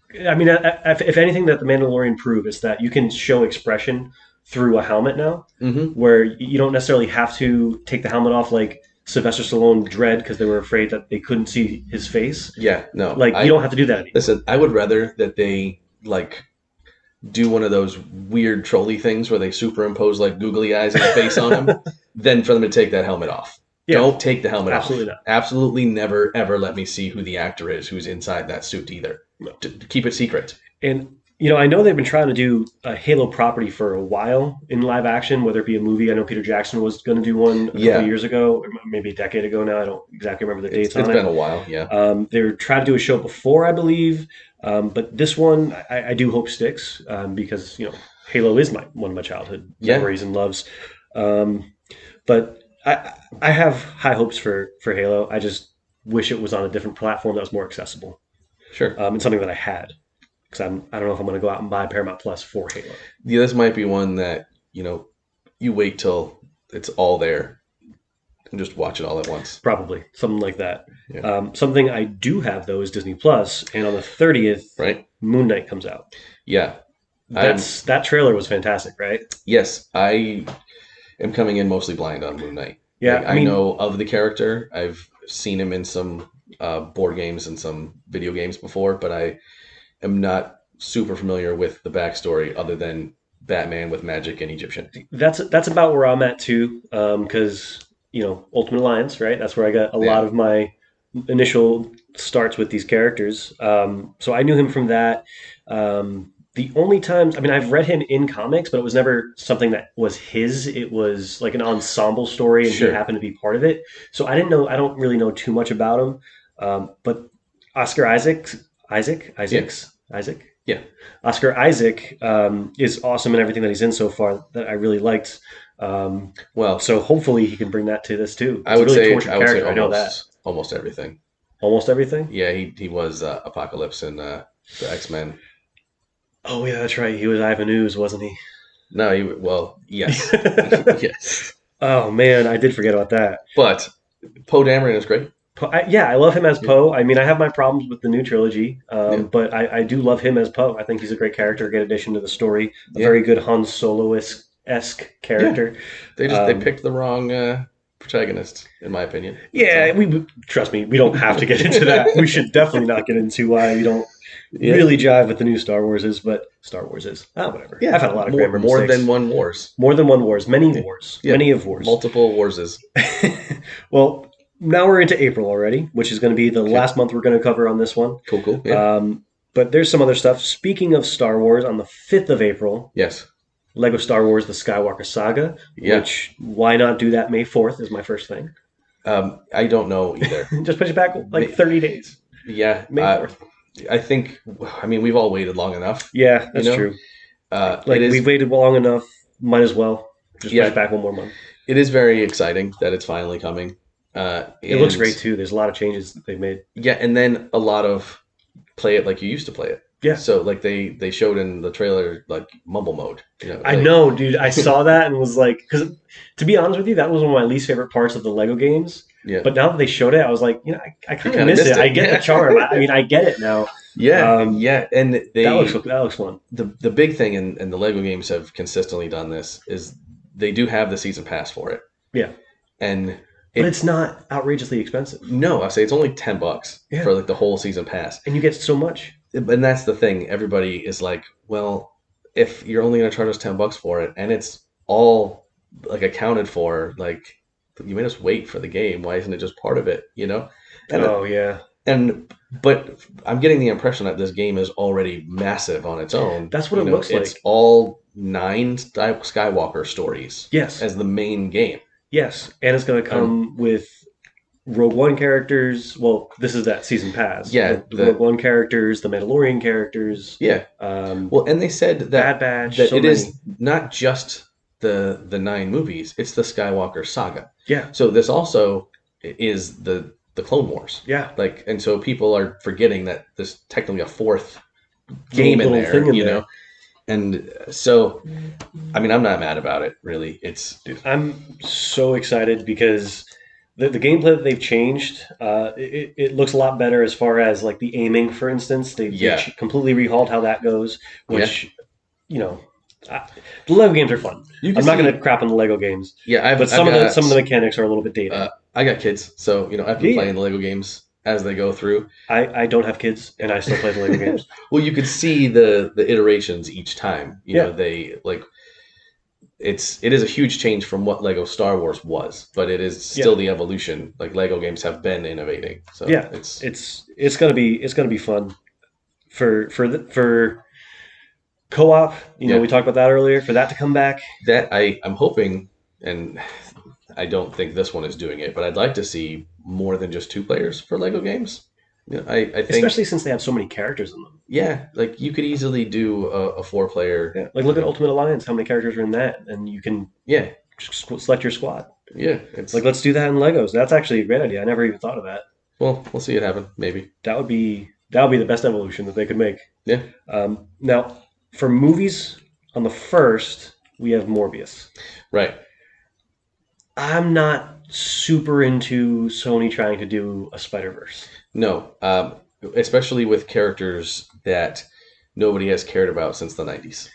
S1: If anything that the Mandalorian proved is that you can show expression through a helmet now, where you don't necessarily have to take the helmet off like Sylvester Stallone dread because they were afraid that they couldn't see his face.
S2: Yeah, no.
S1: Like, you don't have to do that anymore.
S2: Listen, I would rather that they like do one of those weird trolley things where they superimpose like googly eyes and a face on him than for them to take that helmet off. Yeah, don't take the helmet
S1: absolutely
S2: off.
S1: Not.
S2: Absolutely never, ever let me see who the actor is who's inside that suit either. No. To keep it secret.
S1: And, I know they've been trying to do a Halo property for a while in live action, whether it be a movie. I know Peter Jackson was going to do one a couple years ago, or maybe a decade ago now. I don't exactly remember the dates on it.
S2: It's been a while, yeah.
S1: They were trying to do a show before, I believe. But this one, I do hope sticks because, Halo is one of my childhood memories and loves. But I have high hopes for Halo. I just wish it was on a different platform that was more accessible.
S2: Sure.
S1: And something that I had. Because I don't know if I'm going to go out and buy Paramount Plus for Halo.
S2: Yeah, this might be one that, you wait till it's all there and just watch it all at once.
S1: Probably. Something like that.
S2: Yeah.
S1: Something I do have, though, is Disney Plus. And on the 30th,
S2: right,
S1: Moon Knight comes out.
S2: Yeah.
S1: That trailer was fantastic, right?
S2: Yes. I am coming in mostly blind on Moon Knight.
S1: Yeah.
S2: Like, I know of the character. I've seen him in some board games and some video games before, but I am not super familiar with the backstory other than Batman with magic and Egyptian.
S1: That's about where I'm at too, because Ultimate Alliance, right? That's where I got a lot of my initial starts with these characters. So I knew him from that. The only times, I've read him in comics, but it was never something that was his. It was like an ensemble story, and he happened to be part of it. So I don't really know too much about him. But Oscar Isaac.
S2: Yeah.
S1: Oscar Isaac is awesome in everything that he's in so far that I really liked. So hopefully he can bring that to this too.
S2: I would say
S1: almost, I know that.
S2: Almost everything.
S1: Almost everything?
S2: Yeah, he was Apocalypse in the X-Men.
S1: Oh yeah, that's right. He was Ivan Ooze, wasn't he?
S2: No, yes. Yes.
S1: Oh man, I did forget about that.
S2: But Poe Dameron is great.
S1: I love him as Poe. I have my problems with the new trilogy, but I do love him as Poe. I think he's a great character, a great addition to the story. A very good Han Solo-esque character.
S2: Yeah. They picked the wrong protagonist, in my opinion.
S1: Yeah, trust me, we don't have to get into that. We should definitely not get into why we don't really jive with the new Star Wars is, but Star Wars is. Whatever. Yeah, I've had a lot of grammar mistakes.
S2: More than one wars.
S1: More than one wars. Many wars. Yeah. Many of wars.
S2: Multiple warses.
S1: Well, now we're into April already, which is going to be the last month we're going to cover on this one.
S2: Cool. Yeah.
S1: But there's some other stuff. Speaking of Star Wars, on the 5th of April,
S2: yes,
S1: Lego Star Wars: The Skywalker Saga.
S2: Yeah.
S1: Which, why not do that May 4th is my first thing.
S2: I don't know either.
S1: Just push it back 30 days.
S2: Yeah.
S1: May 4th.
S2: I think, we've all waited long enough.
S1: Yeah, that's true. We've waited long enough. Might as well just push it back one more month.
S2: It is very exciting that it's finally coming.
S1: It looks great too. There's a lot of changes that they've made. Yeah,
S2: and then a lot of play it like you used to play it.
S1: Yeah.
S2: So they showed in the trailer mumble mode.
S1: I know, dude. I saw that and was like, because to be honest with you, that was one of my least favorite parts of the Lego games.
S2: Yeah.
S1: But now that they showed it, I was like, I kind of miss it. I get the charm. I get it now.
S2: Yeah. And
S1: that looks fun.
S2: The big thing, and the Lego games have consistently done this, is they do have the season pass for it.
S1: Yeah. But it's not outrageously expensive.
S2: No, I say it's only $10 for the whole season pass,
S1: and you get so much.
S2: And that's the thing. Everybody is like, well, if you're only going to charge us $10 for it, and it's all accounted for, you made us wait for the game. Why isn't it just part of it? But I'm getting the impression that this game is already massive on its own.
S1: That's what it looks like.
S2: It's all 9 Skywalker stories.
S1: Yes,
S2: as the main game.
S1: Yes, and it's going to come with Rogue One characters. Well, this is that season pass.
S2: Yeah,
S1: the Rogue One characters, the Mandalorian characters.
S2: Yeah. And they said that
S1: Bad Batch.
S2: That it is not just the 9 movies; it's the Skywalker saga.
S1: Yeah.
S2: So this also is the Clone Wars.
S1: Yeah.
S2: And so people are forgetting that there's technically a 4th game in there. And so, I'm not mad about it, really.
S1: I'm so excited because the gameplay that they've changed, it looks a lot better as far as the aiming, for instance. They completely rehauled how that goes, which, the Lego games are fun. I'm not going to crap on the Lego games.
S2: Yeah,
S1: but some of the mechanics are a little bit dated.
S2: I got kids, so I've been
S1: Yeah.
S2: playing the Lego games as they go through.
S1: I don't have kids, and I still play the Lego games.
S2: Well, you could see the iterations each time.
S1: Yeah.
S2: They like it is a huge change from what Lego Star Wars was, but it is
S1: Yeah.
S2: still the evolution. Like Lego games have been innovating, so
S1: Yeah. It's gonna be fun for co-op.
S2: yeah.
S1: We talked about that earlier. For that to come back,
S2: That I'm hoping, and I don't think this one is doing it, but I'd like to see more than just two players for Lego games. I think,
S1: especially since they have so many characters in them.
S2: yeah, like you could easily do a four-player.
S1: Yeah. Like look at Ultimate Alliance. How many characters are in that? And you can
S2: Yeah,
S1: select your squad.
S2: yeah. It's
S1: Like let's do that in Legos. That's actually a great idea. I never even thought of that.
S2: well, we'll see it happen. Maybe.
S1: That would be the best evolution that they could make.
S2: Yeah.
S1: Now, for movies, on the first we have Morbius.
S2: Right.
S1: I'm not super into Sony trying to do a Spider-Verse.
S2: No. Especially with characters that nobody has cared about since the 90s.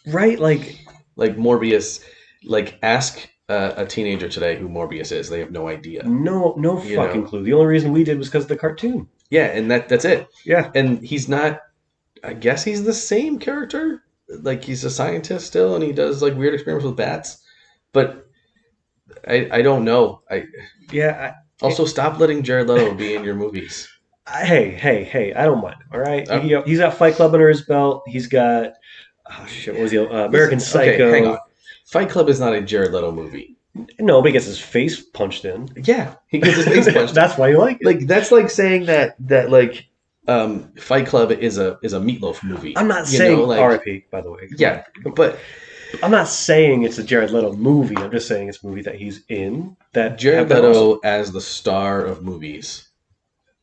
S1: Right?
S2: Like Morbius. Like ask a teenager today who Morbius is. They have no idea.
S1: no
S2: You
S1: fucking
S2: know.
S1: clue. The only reason we did was because of the cartoon.
S2: Yeah, and that's it.
S1: Yeah.
S2: And he's not. I guess he's the same character. Like he's a scientist still, and he does like weird experiments with bats. But I don't know.
S1: Yeah.
S2: Also stop letting Jared Leto be in your movies.
S1: Hey, I don't mind. All right.
S2: Oh.
S1: He's got Fight Club under his belt. He's got, oh shit, what was he? American Psycho.
S2: Okay, hang on. Fight Club is not a Jared Leto movie.
S1: No, but he gets his face punched in.
S2: Yeah, he gets his face punched.
S1: That's why you like it.
S2: Like that's like saying that like Fight Club is a Meatloaf movie.
S1: I'm not
S2: You
S1: saying
S2: know, like-
S1: R.I.P. By the way.
S2: Yeah, but
S1: I'm not saying it's a Jared Leto movie. I'm just saying it's a movie that he's in. That
S2: Jared
S1: have been
S2: Leto as the star of movies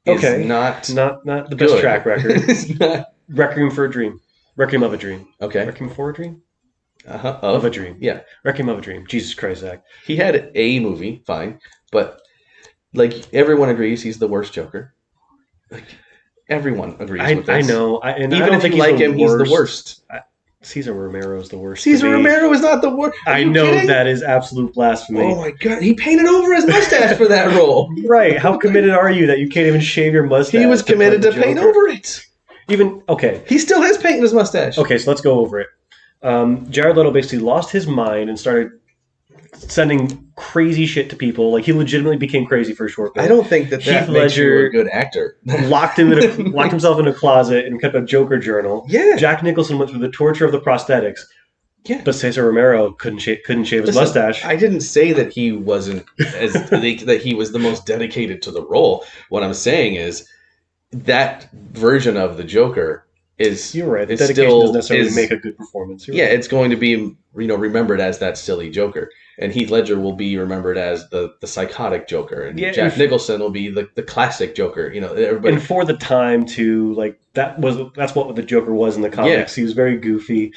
S2: is
S1: Okay.
S2: not
S1: not the best
S2: good.
S1: track record.
S2: It's not
S1: Requiem for a Dream. Requiem of a Dream.
S2: okay.
S1: Requiem for a Dream?
S2: Uh-huh.
S1: Of a Dream.
S2: Yeah,
S1: Requiem of a Dream. Jesus Christ, Zach.
S2: he had a movie, fine, but like everyone agrees he's the worst Joker. Like everyone agrees with
S1: I
S2: this.
S1: know. And I
S2: Even
S1: don't
S2: if
S1: think
S2: you like
S1: the
S2: him, he's the worst.
S1: Cesar Romero is the worst.
S2: Cesar
S1: to me.
S2: Romero is not the worst. Are
S1: I
S2: you
S1: know
S2: kidding?
S1: that is absolute blasphemy.
S2: Oh my god, he painted over his mustache for that role.
S1: Right. How committed are you that you can't even shave your mustache?
S2: He was committed
S1: play
S2: to
S1: the
S2: paint
S1: Joker?
S2: over it.
S1: Even okay.
S2: He still has paint in his mustache.
S1: Okay, so let's go over it. Jared Leto basically lost his mind and started sending crazy shit to people. Like he legitimately became crazy for a short bit.
S2: I don't think that
S1: Heath
S2: makes you
S1: Ledger
S2: a good actor.
S1: locked himself in a closet and kept a Joker journal.
S2: Yeah.
S1: Jack Nicholson went through the torture of the prosthetics.
S2: Yeah.
S1: But Cesar Romero couldn't shave his
S2: Listen,
S1: mustache.
S2: I didn't say that he wasn't that he was the most dedicated to the role. What I'm saying is that version of the Joker is
S1: You're right. The
S2: is
S1: dedication
S2: still
S1: doesn't necessarily
S2: is-
S1: make a good performance. You're
S2: Yeah,
S1: right.
S2: it's going to be remembered as that silly Joker, and Heath Ledger will be remembered as the psychotic Joker, and
S1: Yeah,
S2: Jack
S1: and-
S2: Nicholson will be the classic Joker. Everybody.
S1: And for the time too, like that's what the Joker was in the comics. He was very goofy,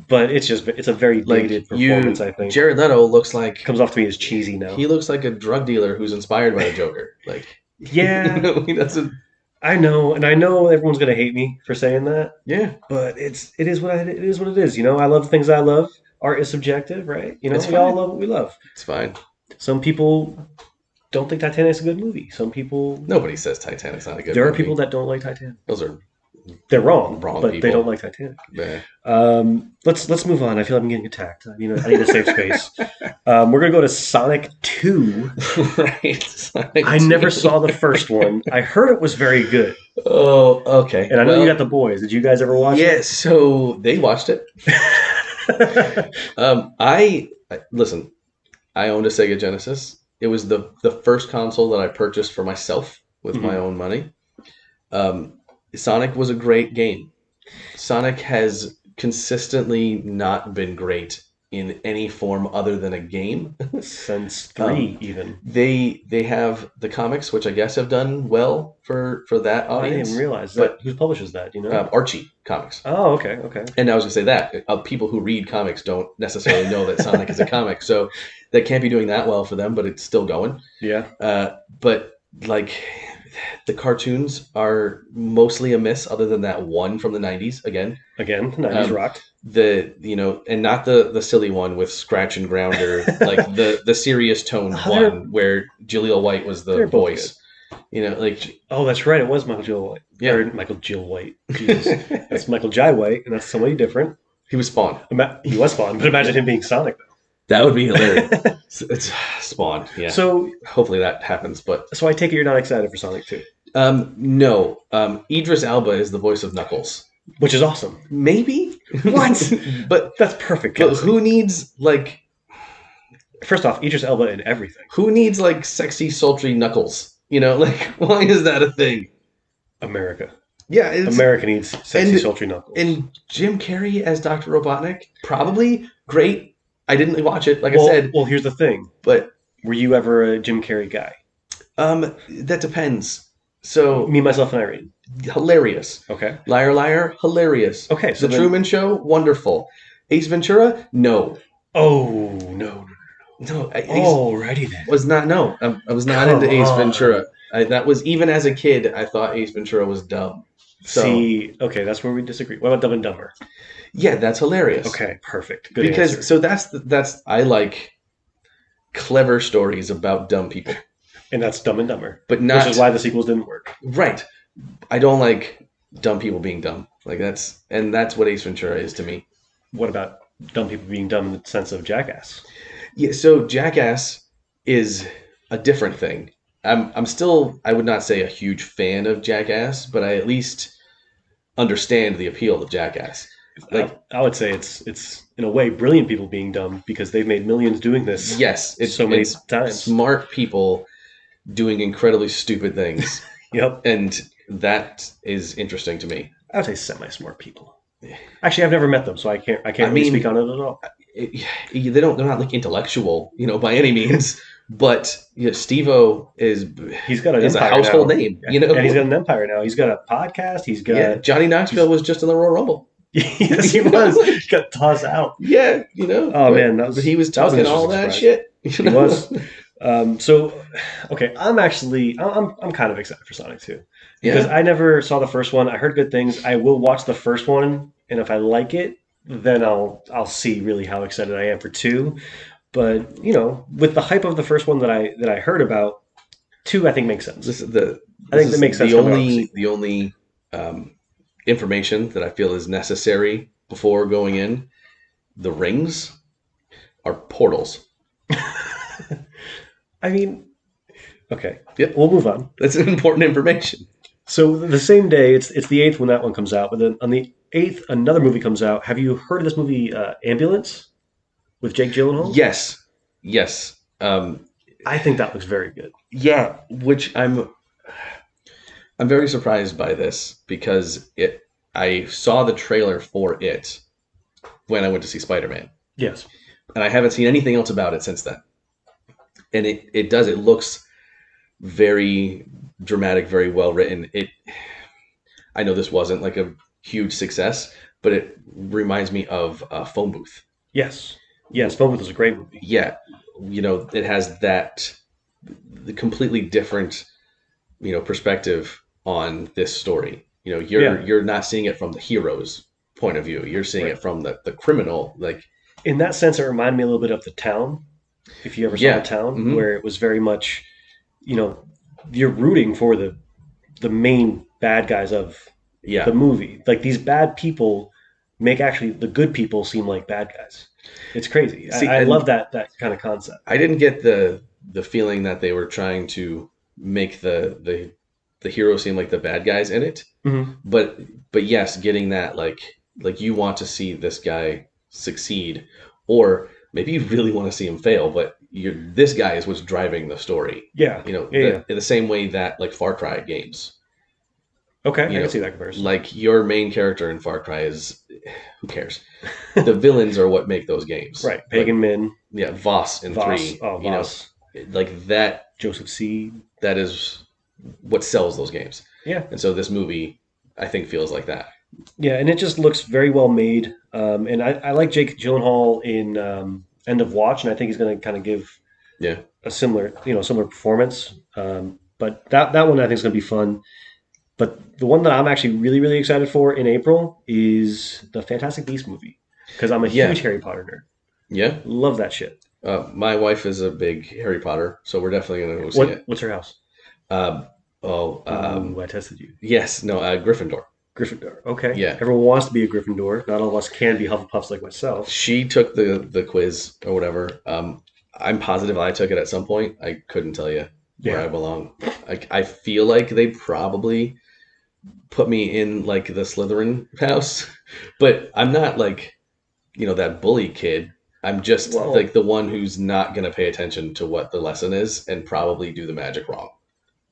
S1: but it's a very
S2: Like
S1: dated performance. I think
S2: Jared Leto looks like
S1: comes off to me as cheesy now.
S2: he looks like a drug dealer who's inspired by the Joker. Like
S1: Yeah,
S2: he doesn't.
S1: I know, and I know everyone's gonna hate me for saying that,
S2: Yeah,
S1: but it is what it is. I love the things I love. Art is subjective, right?
S2: It's
S1: We all
S2: fine.
S1: love what we love.
S2: it's fine.
S1: Some people don't think Titanic's a good movie. Some people
S2: Nobody says Titanic's not a good.
S1: there are
S2: movie.
S1: people that don't like Titanic.
S2: Those are
S1: They're wrong,
S2: Wrong
S1: but
S2: people.
S1: they don't like Titanic.
S2: yeah.
S1: Let's move on. I feel like I'm getting attacked. I need a safe space. We're gonna go to Sonic 2.
S2: Right.
S1: I never saw the first one. I heard it was very good,
S2: Oh, okay.
S1: and I know you got the boys. Did you guys ever watch
S2: Yeah, so they watched it.
S1: it?
S2: I listen. I owned a Sega Genesis. It was the first console that I purchased for myself with my own money. Sonic was a great game. Sonic has consistently not been great in any form other than a game.
S1: Since 3, even.
S2: They have the comics, which I guess have done well for that
S1: I didn't
S2: audience.
S1: even realize
S2: But-
S1: that. Who publishes that? Do you know?
S2: Archie comics.
S1: Oh, okay.
S2: And I was gonna say that people who read comics don't necessarily know that Sonic is a comic, so that can't be doing that well for them. But it's still going.
S1: Yeah.
S2: But like the cartoons are mostly a miss, other than that one from the '90s. Again,
S1: Again, the 90s
S2: Um,
S1: rocked.
S2: and not the silly one with Scratch and Grounder, like the serious toned
S1: They're
S2: one where Jaleel White was the
S1: they're both
S2: voice. Like
S1: Oh, that's right. It was Michael Jill White.
S2: Yeah.
S1: Or Michael Jill White. Jesus. That's Michael Jai White, and that's somebody different.
S2: he was Spawn.
S1: He was Spawn, but imagine him being Sonic, though.
S2: That would be hilarious. It's Spawn. Yeah.
S1: So
S2: Hopefully that happens, but
S1: I take it you're not excited for Sonic 2,
S2: no. Idris Elba is the voice of Knuckles.
S1: which is awesome.
S2: Maybe
S1: What?
S2: but
S1: That's perfect.
S2: but
S1: Casting.
S2: who needs
S1: First off, Idris Elba in everything.
S2: sexy sultry Knuckles? Like why is that a thing?
S1: America.
S2: Yeah, it's
S1: America needs sexy,
S2: and-
S1: sultry Knuckles.
S2: and Jim Carrey as Dr. Robotnik, probably great. I didn't watch it, like
S1: well,
S2: I said,
S1: well, here's the thing.
S2: but
S1: Were you ever a Jim Carrey guy?
S2: that depends. So
S1: Me, myself, and Irene.
S2: hilarious.
S1: Okay.
S2: Liar, liar, hilarious.
S1: Okay. So
S2: The Truman Show, wonderful. Ace Ventura, no.
S1: Oh no.
S2: No, Ace
S1: Alrighty then.
S2: was not. No, I was not
S1: Come
S2: into Ace
S1: on.
S2: Ventura. That was even as a kid. I thought Ace Ventura was dumb. So
S1: See, okay, that's where we disagree. What about Dumb and Dumber?
S2: yeah, that's hilarious.
S1: Okay, perfect. Good
S2: Because
S1: answer.
S2: so that's I like clever stories about dumb people,
S1: And that's Dumb and Dumber,
S2: but not
S1: which is why the sequels didn't work.
S2: right. I don't like dumb people being dumb. Like that's what Ace Ventura is to me.
S1: What about dumb people being dumb in the sense of Jackass?
S2: Yeah, so Jackass is a different thing. I'm still, I would not say a huge fan of Jackass, but I at least understand the appeal of Jackass. Like
S1: I would say it's in a way brilliant people being dumb because they've made millions doing this.
S2: yes,
S1: so many
S2: it's
S1: times.
S2: smart people doing incredibly stupid things,
S1: Yep.
S2: and that is interesting to me.
S1: I would say semi-smart people. Actually, I've never met them, so I can't really
S2: mean-
S1: speak on it at all.
S2: They're not like intellectual, by any means. But Steve-O is
S1: He's got an
S2: a
S1: empire
S2: household
S1: now.
S2: name,
S1: And he's got an empire now. He's got a podcast. He's got
S2: Yeah, Johnny Knoxville was just in the Royal Rumble.
S1: yes, he was. He got tossed out.
S2: Yeah,
S1: Oh
S2: but,
S1: man,
S2: but he was
S1: that was an
S2: talking all
S1: interesting
S2: that
S1: surprise.
S2: shit.
S1: He was. So, okay, I'm kind of excited for Sonic 2 because
S2: Yeah.
S1: I never saw the first one. I heard good things. I will watch the first one, and if I like it, then I'll see really how excited I am for 2. But with the hype of the first one that I heard about, 2 I think makes sense. I think that makes sense.
S2: The only information that I feel is necessary before going in. The rings are portals.
S1: I mean, okay,
S2: Yep.
S1: we'll move on.
S2: That's important information.
S1: So the same day, it's the 8th when that one comes out, but then on the 8th, another movie comes out. Have you heard of this movie, Ambulance, with Jake Gyllenhaal?
S2: Yes.
S1: I think that looks very good.
S2: Yeah, which I'm very surprised by this because I saw the trailer for it when I went to see Spider-Man,
S1: Yes.
S2: and I haven't seen anything else about it since then. And it looks very dramatic, very well written. I know this wasn't like a huge success, but it reminds me of Phone Booth.
S1: Yes. Phone Booth was a great movie.
S2: Yeah, it has the completely different, perspective on this story. You're not seeing it from the hero's point of view. You're seeing
S1: Right.
S2: it from the criminal. Like,
S1: In that sense, it reminded me a little bit of The Town, if you ever saw
S2: Yeah.
S1: The Town,
S2: Mhm.
S1: where it was very much, you're rooting for the main bad guys of
S2: yeah,
S1: the movie. Like, these bad people make actually the good people seem like bad guys. It's crazy.
S2: See,
S1: I
S2: and-
S1: love that kind of concept.
S2: I didn't get the feeling that they were trying to make the hero seem like the bad guys in it.
S1: Mm-hmm.
S2: But yes, getting that like you want to see this guy succeed, or maybe you really want to see him fail. But this guy is what's driving the story.
S1: Yeah. Yeah.
S2: In the same way that like Far Cry games,
S1: Okay, I
S2: know,
S1: can see that comparison.
S2: like your main character in Far Cry is who cares? The villains are what make those games.
S1: Right. Pagan Min,
S2: Yeah, Voss in
S1: Voss.
S2: 3.
S1: Oh, Voss.
S2: Like that.
S1: Joseph C.
S2: That is what sells those games.
S1: Yeah.
S2: And so this movie, I think, feels like that.
S1: Yeah, and it just looks very well made. And I like Jake Gyllenhaal in End of Watch, and I think he's going to kind of give
S2: Yeah.
S1: a similar performance. But that one I think is going to be fun. But the one that I'm actually really, really excited for in April is the Fantastic Beasts movie. because I'm a
S2: Yeah.
S1: huge Harry Potter nerd.
S2: Yeah.
S1: Love that shit.
S2: My wife is a big Harry Potter, so we're definitely gonna go see it.
S1: What's her house?
S2: Um, oh,
S1: Ooh, I tested you.
S2: yes, no, Gryffindor.
S1: Gryffindor. Okay.
S2: Yeah,
S1: Everyone wants to be a Gryffindor. Not all of us can be Hufflepuffs like myself.
S2: she took the quiz or whatever. I'm positive I took it at some point. I couldn't tell you where
S1: Yeah.
S2: I belong. I feel like they probably put me in like the Slytherin house, but I'm not like that bully kid. I'm just
S1: Well,
S2: like the one who's not gonna pay attention to what the lesson is and probably do the magic wrong.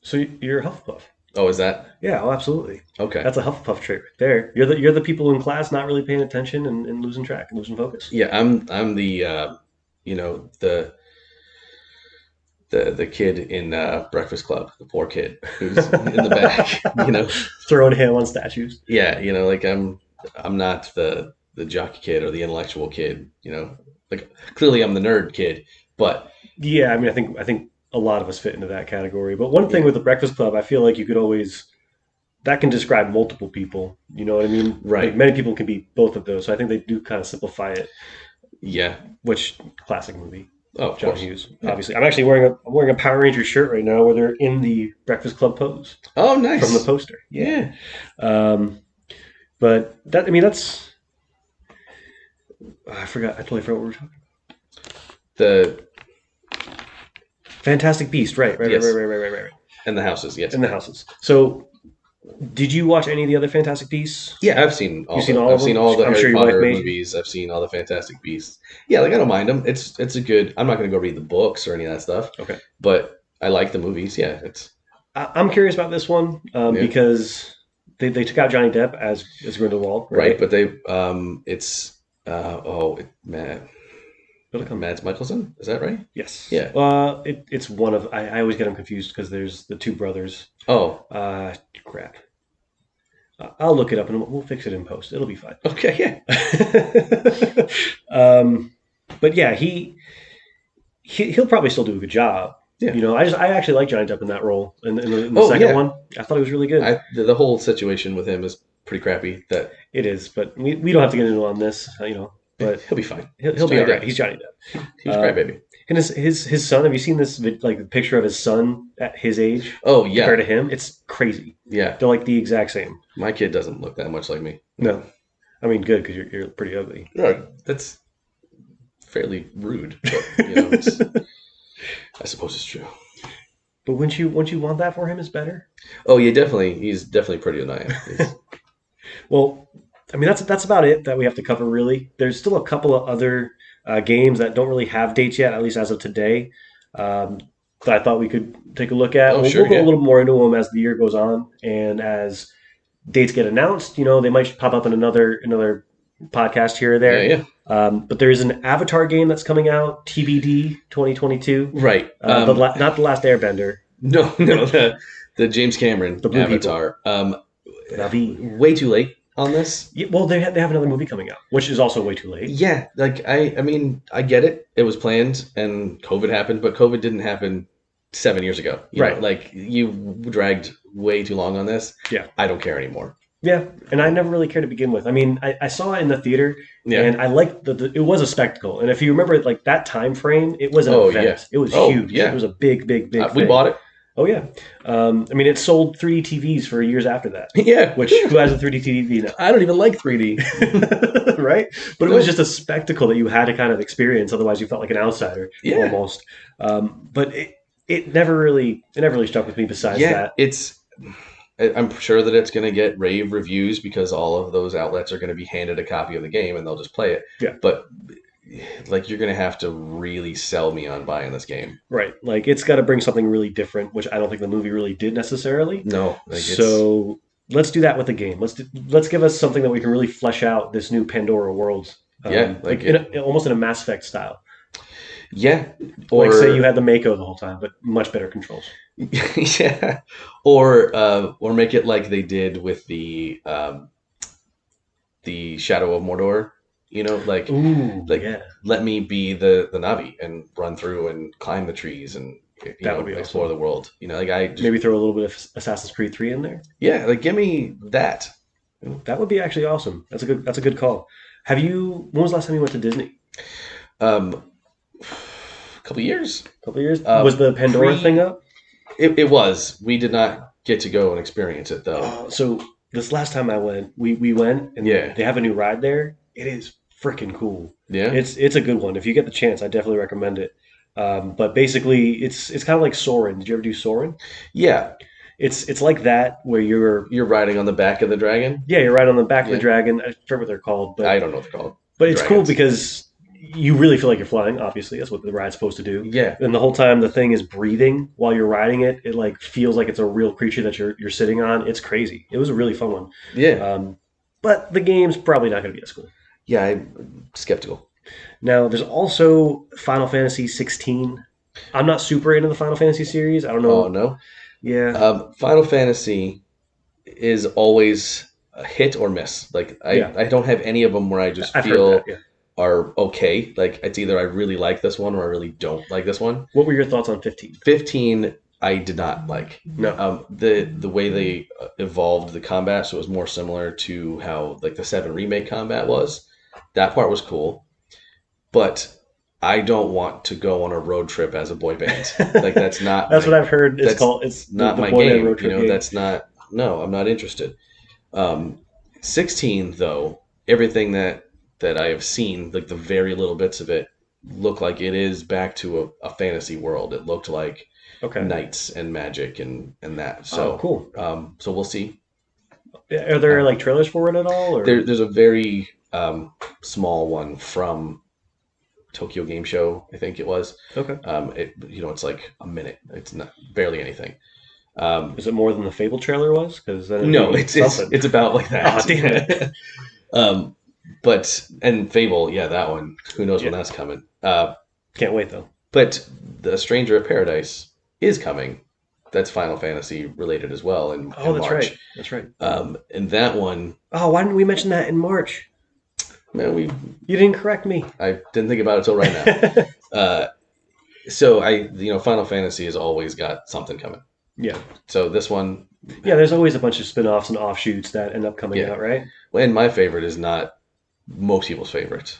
S1: so you're a Hufflepuff.
S2: Oh, is that
S1: Yeah, oh, absolutely.
S2: okay?
S1: That's a Hufflepuff trait right there. You're the people in class not really paying attention and losing track and losing focus.
S2: Yeah, I'm the you know the kid in Breakfast Club, the poor kid who's in the back.
S1: Throwing him on statues.
S2: Yeah, like I'm not the jockey kid or the intellectual kid. Like clearly I'm the nerd kid, but
S1: Yeah, I mean, I think a lot of us fit into that category. But one thing
S2: yeah,
S1: with the Breakfast Club, I feel like you could always that can describe multiple people. You know what I mean? Like
S2: right.
S1: many people can be both of those. So I think they do kind of simplify it.
S2: Yeah.
S1: Which classic movie,
S2: Oh, of
S1: John
S2: course.
S1: Hughes.
S2: Yeah.
S1: Obviously, I'm wearing a Power Ranger shirt right now where they're in the Breakfast Club pose
S2: Oh,
S1: from the
S2: nice.
S1: poster. Yeah.
S2: Yeah.
S1: But that's I forgot. I totally forgot what we were talking.
S2: The
S1: Fantastic Beast. Right. Right. Right. Right.
S2: yes,
S1: Right. Right. Right. Right. Right.
S2: and the houses. Yes.
S1: In the houses. So, did you watch any of the other Fantastic Beasts?
S2: Yeah, I've seen all
S1: You've seen
S2: the
S1: all of
S2: I've seen
S1: them.
S2: all the
S1: I'm sure
S2: Harry
S1: your wife
S2: Potter
S1: made you.
S2: movies. I've seen all the Fantastic Beasts. Yeah, like I don't mind them. It's a good. I'm not going to go read the books or any of that stuff,
S1: Okay.
S2: but I like the movies. Yeah, it's
S1: I'm curious about this one
S2: yeah.
S1: because they took out Johnny Depp as Grindelwald,
S2: Right,
S1: right?
S2: but they it's
S1: It'll come.
S2: Mads Mikkelsen. Is that right?
S1: Yes.
S2: Yeah.
S1: It's one of I always get them confused because there's the two brothers.
S2: Oh,
S1: Crap. I'll look it up and we'll fix it in post. It'll be fine.
S2: okay, yeah,
S1: But yeah, he'll probably still do a good job.
S2: yeah.
S1: I actually like Johnny Depp in that role in the
S2: Oh,
S1: second
S2: yeah.
S1: one. I thought it was really good.
S2: The whole situation with him is pretty crappy. That
S1: It is, but we don't have to get into on this, But
S2: he'll be fine.
S1: he'll be
S2: Johnny
S1: all right.
S2: Depp.
S1: He's Johnny Depp.
S2: He was a crybaby.
S1: And his son. Have you seen this like the picture of his son at his age
S2: Oh
S1: compared
S2: yeah,
S1: to him? It's crazy.
S2: yeah.
S1: They're like the exact same.
S2: My kid doesn't look that much like me.
S1: No, I mean good because you're pretty ugly.
S2: Right. That's fairly rude, but I suppose it's true.
S1: But wouldn't you want that for him is better?
S2: Oh yeah, definitely. He's definitely prettier than I am.
S1: Well, I mean that's about it that we have to cover really. There's still a couple of other games that don't really have dates yet, at least as of today. That I thought we could take a look at.
S2: Oh,
S1: We'll,
S2: sure,
S1: we'll go
S2: yeah.
S1: a little more into them as the year goes on, and as dates get announced. They might pop up in another podcast here or there.
S2: Yeah, yeah.
S1: But there is an Avatar game that's coming out, TBD 2022.
S2: Right.
S1: Not the Last Airbender.
S2: No, the James Cameron
S1: The blue
S2: Avatar.
S1: Navi.
S2: Way too late on this.
S1: Yeah, well, they have another movie coming out, which is also way too late.
S2: Yeah, like I mean, I get it. It was planned, and COVID happened, but COVID didn't happen 7 years ago.
S1: Right.
S2: Like you dragged way too long on this.
S1: Yeah.
S2: I don't care anymore.
S1: Yeah, and I never really cared to begin with. I mean, I saw it in the theater,
S2: Yeah.
S1: and I liked it was a spectacle. And if you remember, like that time frame, it was an event.
S2: Yeah.
S1: It was
S2: Oh,
S1: huge.
S2: yeah.
S1: It was a big
S2: We
S1: thing.
S2: bought it.
S1: Oh yeah. I mean, it sold 3D TVs for years after that.
S2: Yeah.
S1: Which who has a 3D TV now?
S2: I don't even like 3D.
S1: Right? But it was just a spectacle that you had to kind of experience. Otherwise, you felt like an outsider
S2: Yeah.
S1: almost. But it never really stuck with me. Besides that,
S2: I'm sure that it's going to get rave reviews because all of those outlets are going to be handed a copy of the game and they'll just play it.
S1: Yeah.
S2: But like you're going to have to really sell me on buying this game.
S1: right? Like it's got to bring something really different, which I don't think the movie really did necessarily.
S2: No.
S1: So let's do that with the game. Let's give us something that we can really flesh out this new Pandora world.
S2: Yeah,
S1: like almost in a Mass Effect style.
S2: Yeah.
S1: Like say you had the Mako the whole time, but much better controls.
S2: Yeah. Or make it like they did with the Shadow of Mordor.
S1: Ooh, yeah.
S2: Let me be the Navi and run through and climb the trees and
S1: That would be
S2: explore
S1: awesome.
S2: the world. Like I just,
S1: Maybe throw a little bit of Assassin's Creed 3 in there.
S2: yeah, like give me that.
S1: That would be actually awesome. That's a good call. When was the last time you went to Disney?
S2: Um, a couple years.
S1: A couple of years. Was the Pandora thing up?
S2: It was. We did not get to go and experience it though.
S1: So this last time I went, we went and they have a new ride there. It is freaking cool.
S2: Yeah,
S1: it's a good one. If you get the chance, I definitely recommend it. But basically, it's kind of like Soarin'. Did you ever do Soarin'?
S2: Yeah.
S1: It's like that where you're
S2: riding on the back of the dragon.
S1: Yeah, you're right on the back of the dragon. I forget what they're called, but
S2: I don't know what they're called.
S1: But it's cool because you really feel like you're flying. Obviously, that's what the ride's supposed to do.
S2: Yeah.
S1: And the whole time the thing is breathing while you're riding it. It like feels like it's a real creature that you're sitting on. It's crazy. It was a really fun one.
S2: Yeah.
S1: But the game's probably not going to be as cool.
S2: Yeah, I'm skeptical.
S1: Now, there's also Final Fantasy 16. I'm not super into the Final Fantasy series. I don't know.
S2: Oh no.
S1: Yeah.
S2: Final Fantasy is always a hit or miss. Like I don't have any of them where I just feel are okay. Like it's either I really like this one or I really don't like this one.
S1: What were your thoughts on 15?
S2: 15 I did not like.
S1: No.
S2: The way they evolved the combat, so it was more similar to how like the 7 remake combat was. That part was cool. But I don't want to go on a road trip as a boy band. Like that's not.
S1: What I've heard. It's
S2: not
S1: the
S2: my
S1: boy
S2: game.
S1: Band road trip game.
S2: That's not. No, I'm not interested. 16 though, everything that I have seen, like the very little bits of it, look like it is back to a fantasy world. It looked like knights and magic and that. So
S1: cool.
S2: So we'll see.
S1: Are there like trailers for it at all? Or?
S2: There's a very small one from Tokyo Game Show, I think it was.
S1: Okay.
S2: It's like a minute. It's not barely anything.
S1: Is it more than the Fable trailer was? Because
S2: no, it's about like that.
S1: Oh, damn it.
S2: But Fable, yeah, that one. Who knows when that's coming?
S1: Can't wait though.
S2: But the Stranger of Paradise is coming. That's Final Fantasy related as well. In
S1: that's
S2: March.
S1: right. That's right.
S2: And that one.
S1: Oh, why didn't we mention that in March?
S2: Man,
S1: you didn't correct me.
S2: I didn't think about it until right now. So Final Fantasy has always got something coming.
S1: Yeah.
S2: So this one.
S1: Yeah, there's always a bunch of spin-offs and offshoots that end up coming out, right?
S2: And my favorite is not most people's favorite.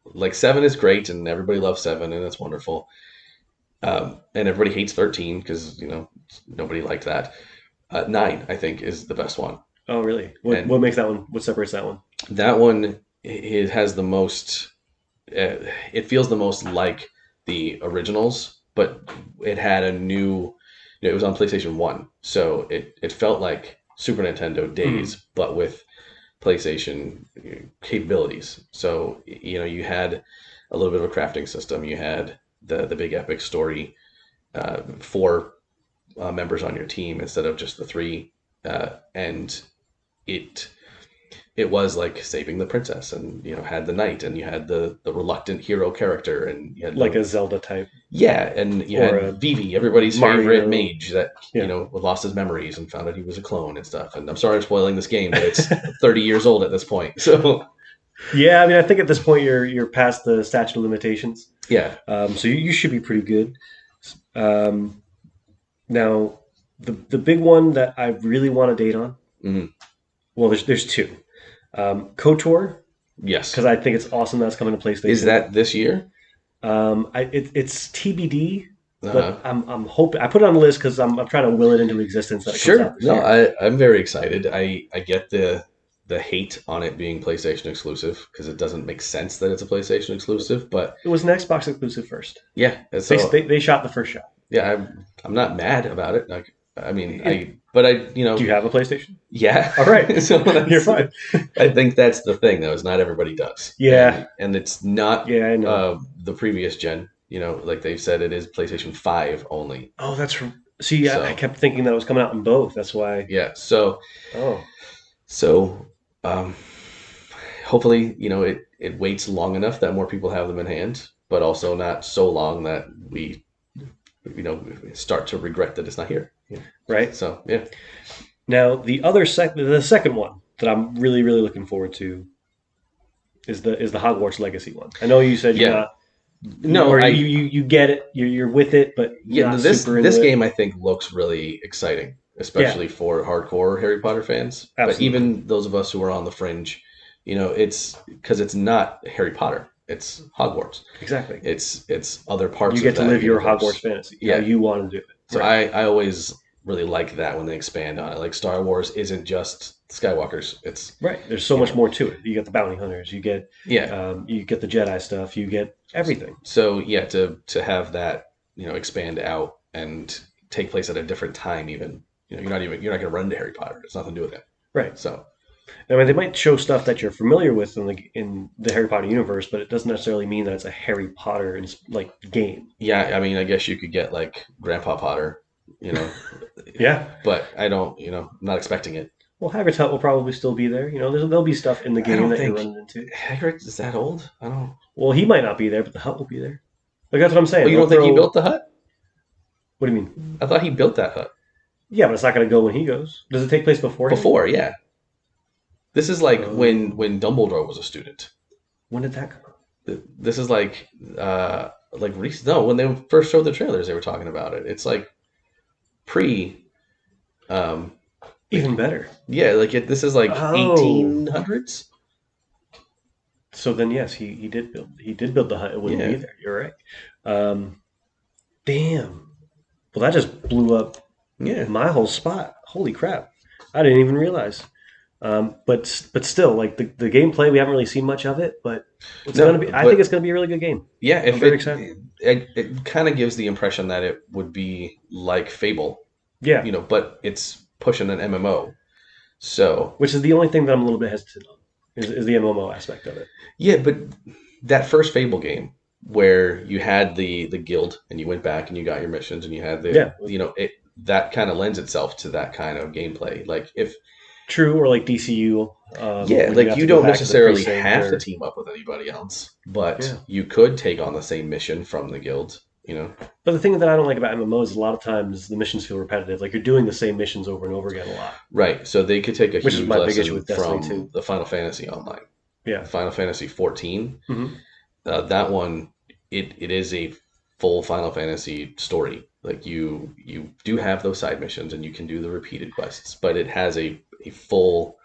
S2: Like 7 is great, and everybody loves 7, and it's wonderful. And everybody hates 13 because nobody liked that. 9, I think, is the best one.
S1: Oh, really? What makes that one? What separates that one?
S2: That one. It has the most. It feels the most like the originals, but it had a new. It was on PlayStation 1, so it felt like Super Nintendo days, but with PlayStation capabilities. So you had a little bit of a crafting system. You had the big epic story, 4 members on your team instead of just the 3, and it was like saving the princess, and had the knight, and you had the reluctant hero character, and you had
S1: like a Zelda type.
S2: Yeah, and you had Vivi, everybody's favorite mage that lost his memories and found out he was a clone and stuff. And I'm sorry I'm spoiling this game, but it's 30 years old at this point. So
S1: yeah, I mean, I think at this point you're past the statute of limitations.
S2: Yeah.
S1: So you should be pretty good. Now, the big one that I really want a date on.
S2: Mm-hmm.
S1: Well, there's 2. KOTOR.
S2: Yes.
S1: Because I think it's awesome that's coming to PlayStation.
S2: Is that this year?
S1: It's TBD, but I'm hoping I put it on the list because I'm trying to will it into existence.
S2: Sure. No, I'm very excited. I get the hate on it being PlayStation exclusive because it doesn't make sense that it's a PlayStation exclusive, but
S1: it was an Xbox exclusive first.
S2: Yeah. So,
S1: they shot the first shot.
S2: Yeah, I'm not mad about it. Do
S1: you have a PlayStation?
S2: Yeah.
S1: All right.
S2: So
S1: you're fine.
S2: I think that's the thing, though, is not everybody does.
S1: Yeah.
S2: And it's not
S1: I know.
S2: The previous gen. Like they've said, it is PlayStation 5 only.
S1: Oh, that's... See, I kept thinking that was coming out in both. That's why...
S2: Yeah, so...
S1: Oh.
S2: So, hopefully, it waits long enough that more people have them in hand, but also not so long that we start to regret that it's not here. Yeah.
S1: Right.
S2: So, yeah.
S1: Now, the second one that I'm really, really looking forward to is the Hogwarts Legacy one. I know you said you're not. No, or you get it. You're with it, but not super into
S2: this
S1: it.
S2: game I think looks really exciting, especially for hardcore Harry Potter fans.
S1: Absolutely.
S2: But even those of us who are on the fringe, it's because it's not Harry Potter. It's Hogwarts.
S1: Exactly.
S2: It's other parts
S1: You
S2: of
S1: get to
S2: that
S1: live your
S2: universe.
S1: Hogwarts fantasy how
S2: Yeah.
S1: you want to do it.
S2: So
S1: Right.
S2: I always really like that when they expand on it. Like Star Wars isn't just Skywalkers. It's
S1: Right. There's so much more to it. You get the bounty hunters.
S2: yeah.
S1: You get the Jedi stuff. You get everything.
S2: So yeah, to have that expand out and take place at a different time, even you're not going to run to Harry Potter. It's nothing to do with it.
S1: Right.
S2: So
S1: I mean, they might show stuff that you're familiar with in the Harry Potter universe, but it doesn't necessarily mean that it's a Harry Potter like game.
S2: yeah, I mean, I guess you could get like Grandpa Potter,
S1: Yeah.
S2: but I don't, I'm not expecting it.
S1: Well, Hagrid's hut will probably still be there. There'll be stuff in the
S2: I
S1: game
S2: don't
S1: that
S2: think
S1: you're running into.
S2: Hagrid is that old. I don't.
S1: Well, he might not be there, but the hut will be there. Like that's what I'm saying.
S2: Well, you don't think he built the hut?
S1: What do you mean?
S2: I thought he built that hut.
S1: Yeah, but it's not going to go when he goes. Does it take place before?
S2: Before, yeah. This is like when Dumbledore was a student.
S1: When did that come out?
S2: This is like recent. No, when they first showed the trailers, they were talking about it. It's like pre.
S1: Even better.
S2: Yeah, this is like 1800s.
S1: So then, yes, he did build the hut. It wouldn't be there. You're right. Damn. Well, that just blew up.
S2: Yeah.
S1: My whole spot. Holy crap! I didn't even realize. But still, like the gameplay, we haven't really seen much of it. But it's gonna be. I think it's gonna be a really good game.
S2: Yeah,
S1: I'm very excited.
S2: It kind of gives the impression that it would be like Fable.
S1: Yeah.
S2: But it's pushing an MMO. So,
S1: which is the only thing that I'm a little bit hesitant on is the MMO aspect of it.
S2: Yeah, but that first Fable game where you had the guild and you went back and you got your missions and you had that kind of lends itself to that kind of gameplay. Like if
S1: True, or like DCU.
S2: Like you don't necessarily have to team up with anybody else, but you could take on the same mission from the guild.
S1: But the thing that I don't like about MMOs is a lot of times the missions feel repetitive. Like you're doing the same missions over and over again a lot.
S2: Right. So they could take a
S1: huge
S2: lesson
S1: big issue with Destiny
S2: from
S1: 2.
S2: the Final Fantasy Online.
S1: Yeah.
S2: Final Fantasy 14.
S1: Mm-hmm.
S2: That one, it is a full Final Fantasy story. Like you do have those side missions and you can do the repeated quests, but it has a full,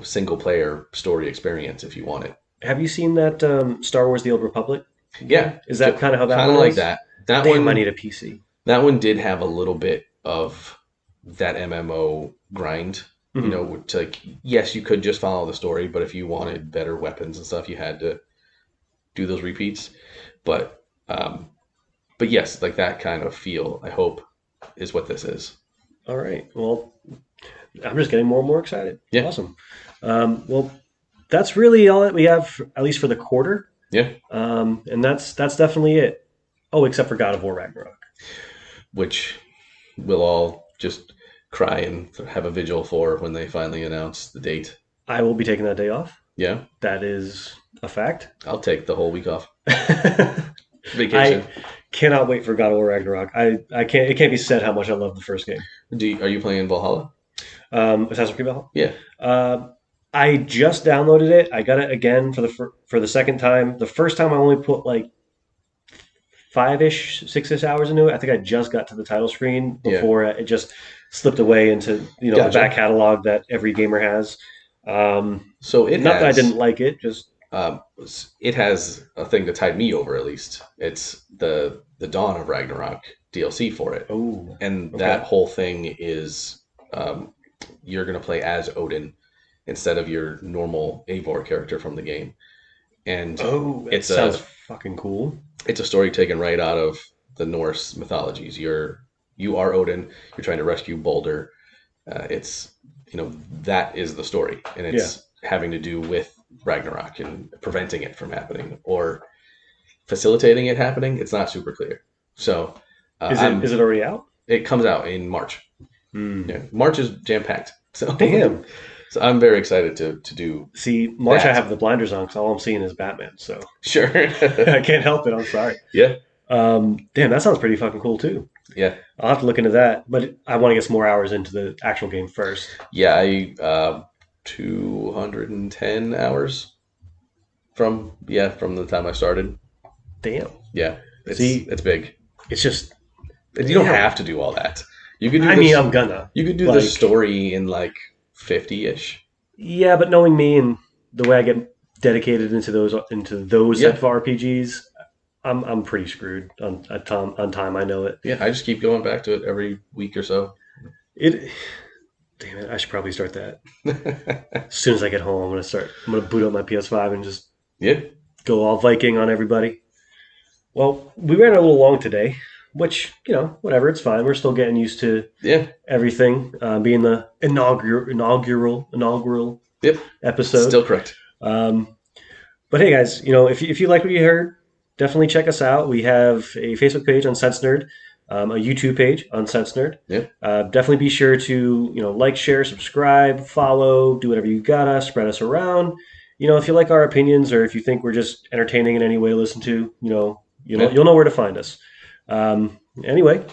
S2: single player story experience if you want it.
S1: Have you seen that Star Wars: The Old Republic?
S2: Yeah.
S1: Is that kind of how that
S2: kind of
S1: one
S2: like
S1: is?
S2: that?
S1: Damn, one I need a PC.
S2: That one did have a little bit of that MMO grind.
S1: Mm-hmm.
S2: Yes, you could just follow the story, but if you wanted better weapons and stuff, you had to do those repeats. But yes, like that kind of feel, I hope, is what this is.
S1: All right. Well, I'm just getting more and more excited.
S2: Yeah.
S1: Awesome. Well, that's really all that we have, at least for the quarter.
S2: Yeah.
S1: And that's definitely it. Oh, except for God of War Ragnarok,
S2: which we'll all just cry and have a vigil for when they finally announce the date.
S1: I will be taking that day off.
S2: Yeah.
S1: That is a fact.
S2: I'll take the whole week off. Vacation.
S1: I cannot wait for God of War Ragnarok. I can't. It can't be said how much I love the first game.
S2: Are you playing Valhalla?
S1: Assassin's Creed Valhalla?
S2: Yeah.
S1: I just downloaded it. I got it again for the second time. The first time I only put like 5-ish, 6-ish hours into it. I think I just got to the title screen before it just slipped away into the back catalog that every gamer has.
S2: So it
S1: not that I didn't like it, just
S2: it has a thing that tied me over. At least it's the Dawn of Ragnarok DLC for it.
S1: Oh,
S2: and that whole thing is you're going to play as Odin instead of your normal Eivor character from the game. And
S1: it sounds fucking cool.
S2: It's a story taken right out of the Norse mythologies. You are Odin. You're trying to rescue Baldur. It's that is the story, and it's having to do with Ragnarok and preventing it from happening or facilitating it happening. It's not super clear. So
S1: is it already out?
S2: It comes out in March. Yeah, March is jam packed. So
S1: damn.
S2: So I'm very excited to do.
S1: See, March I have the blinders on because all I'm seeing is Batman. So
S2: sure,
S1: I can't help it. I'm sorry.
S2: Yeah.
S1: Damn, that sounds pretty fucking cool too.
S2: Yeah.
S1: I'll have to look into that, but I want to get some more hours into the actual game first.
S2: Yeah, I 210 hours from the time I started.
S1: Damn.
S2: Yeah. It's big.
S1: It's just
S2: you don't have to do all that. You could do
S1: I'm gonna.
S2: You could do the story in like 50-ish.
S1: Yeah, but knowing me and the way I get dedicated into those
S2: Yeah.
S1: type of RPGs, I'm pretty screwed on time. I know it.
S2: Yeah, I just keep going back to it every week or so.
S1: It Damn it, I should probably start that. As soon as I get home, I'm gonna boot up my PS5 and just
S2: Yeah.
S1: go all Viking on everybody. Well, we ran a little long today, which, whatever, it's fine. We're still getting used to
S2: Yeah.
S1: everything, being the inaugural
S2: Yep.
S1: episode.
S2: Still correct.
S1: But hey, guys, if you like what you heard, definitely check us out. We have a Facebook page on UncensNERD, a YouTube page on UncensNERD.
S2: Yep.
S1: Definitely be sure to like, share, subscribe, follow, do whatever you gotta, spread us around. If you like our opinions or if you think we're just entertaining in any way to listen to, you'll know where to find us. Anyway,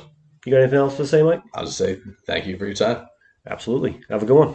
S1: you got anything else to say, Mike?
S2: I'll just say thank you for your time.
S1: Absolutely. Have a good one.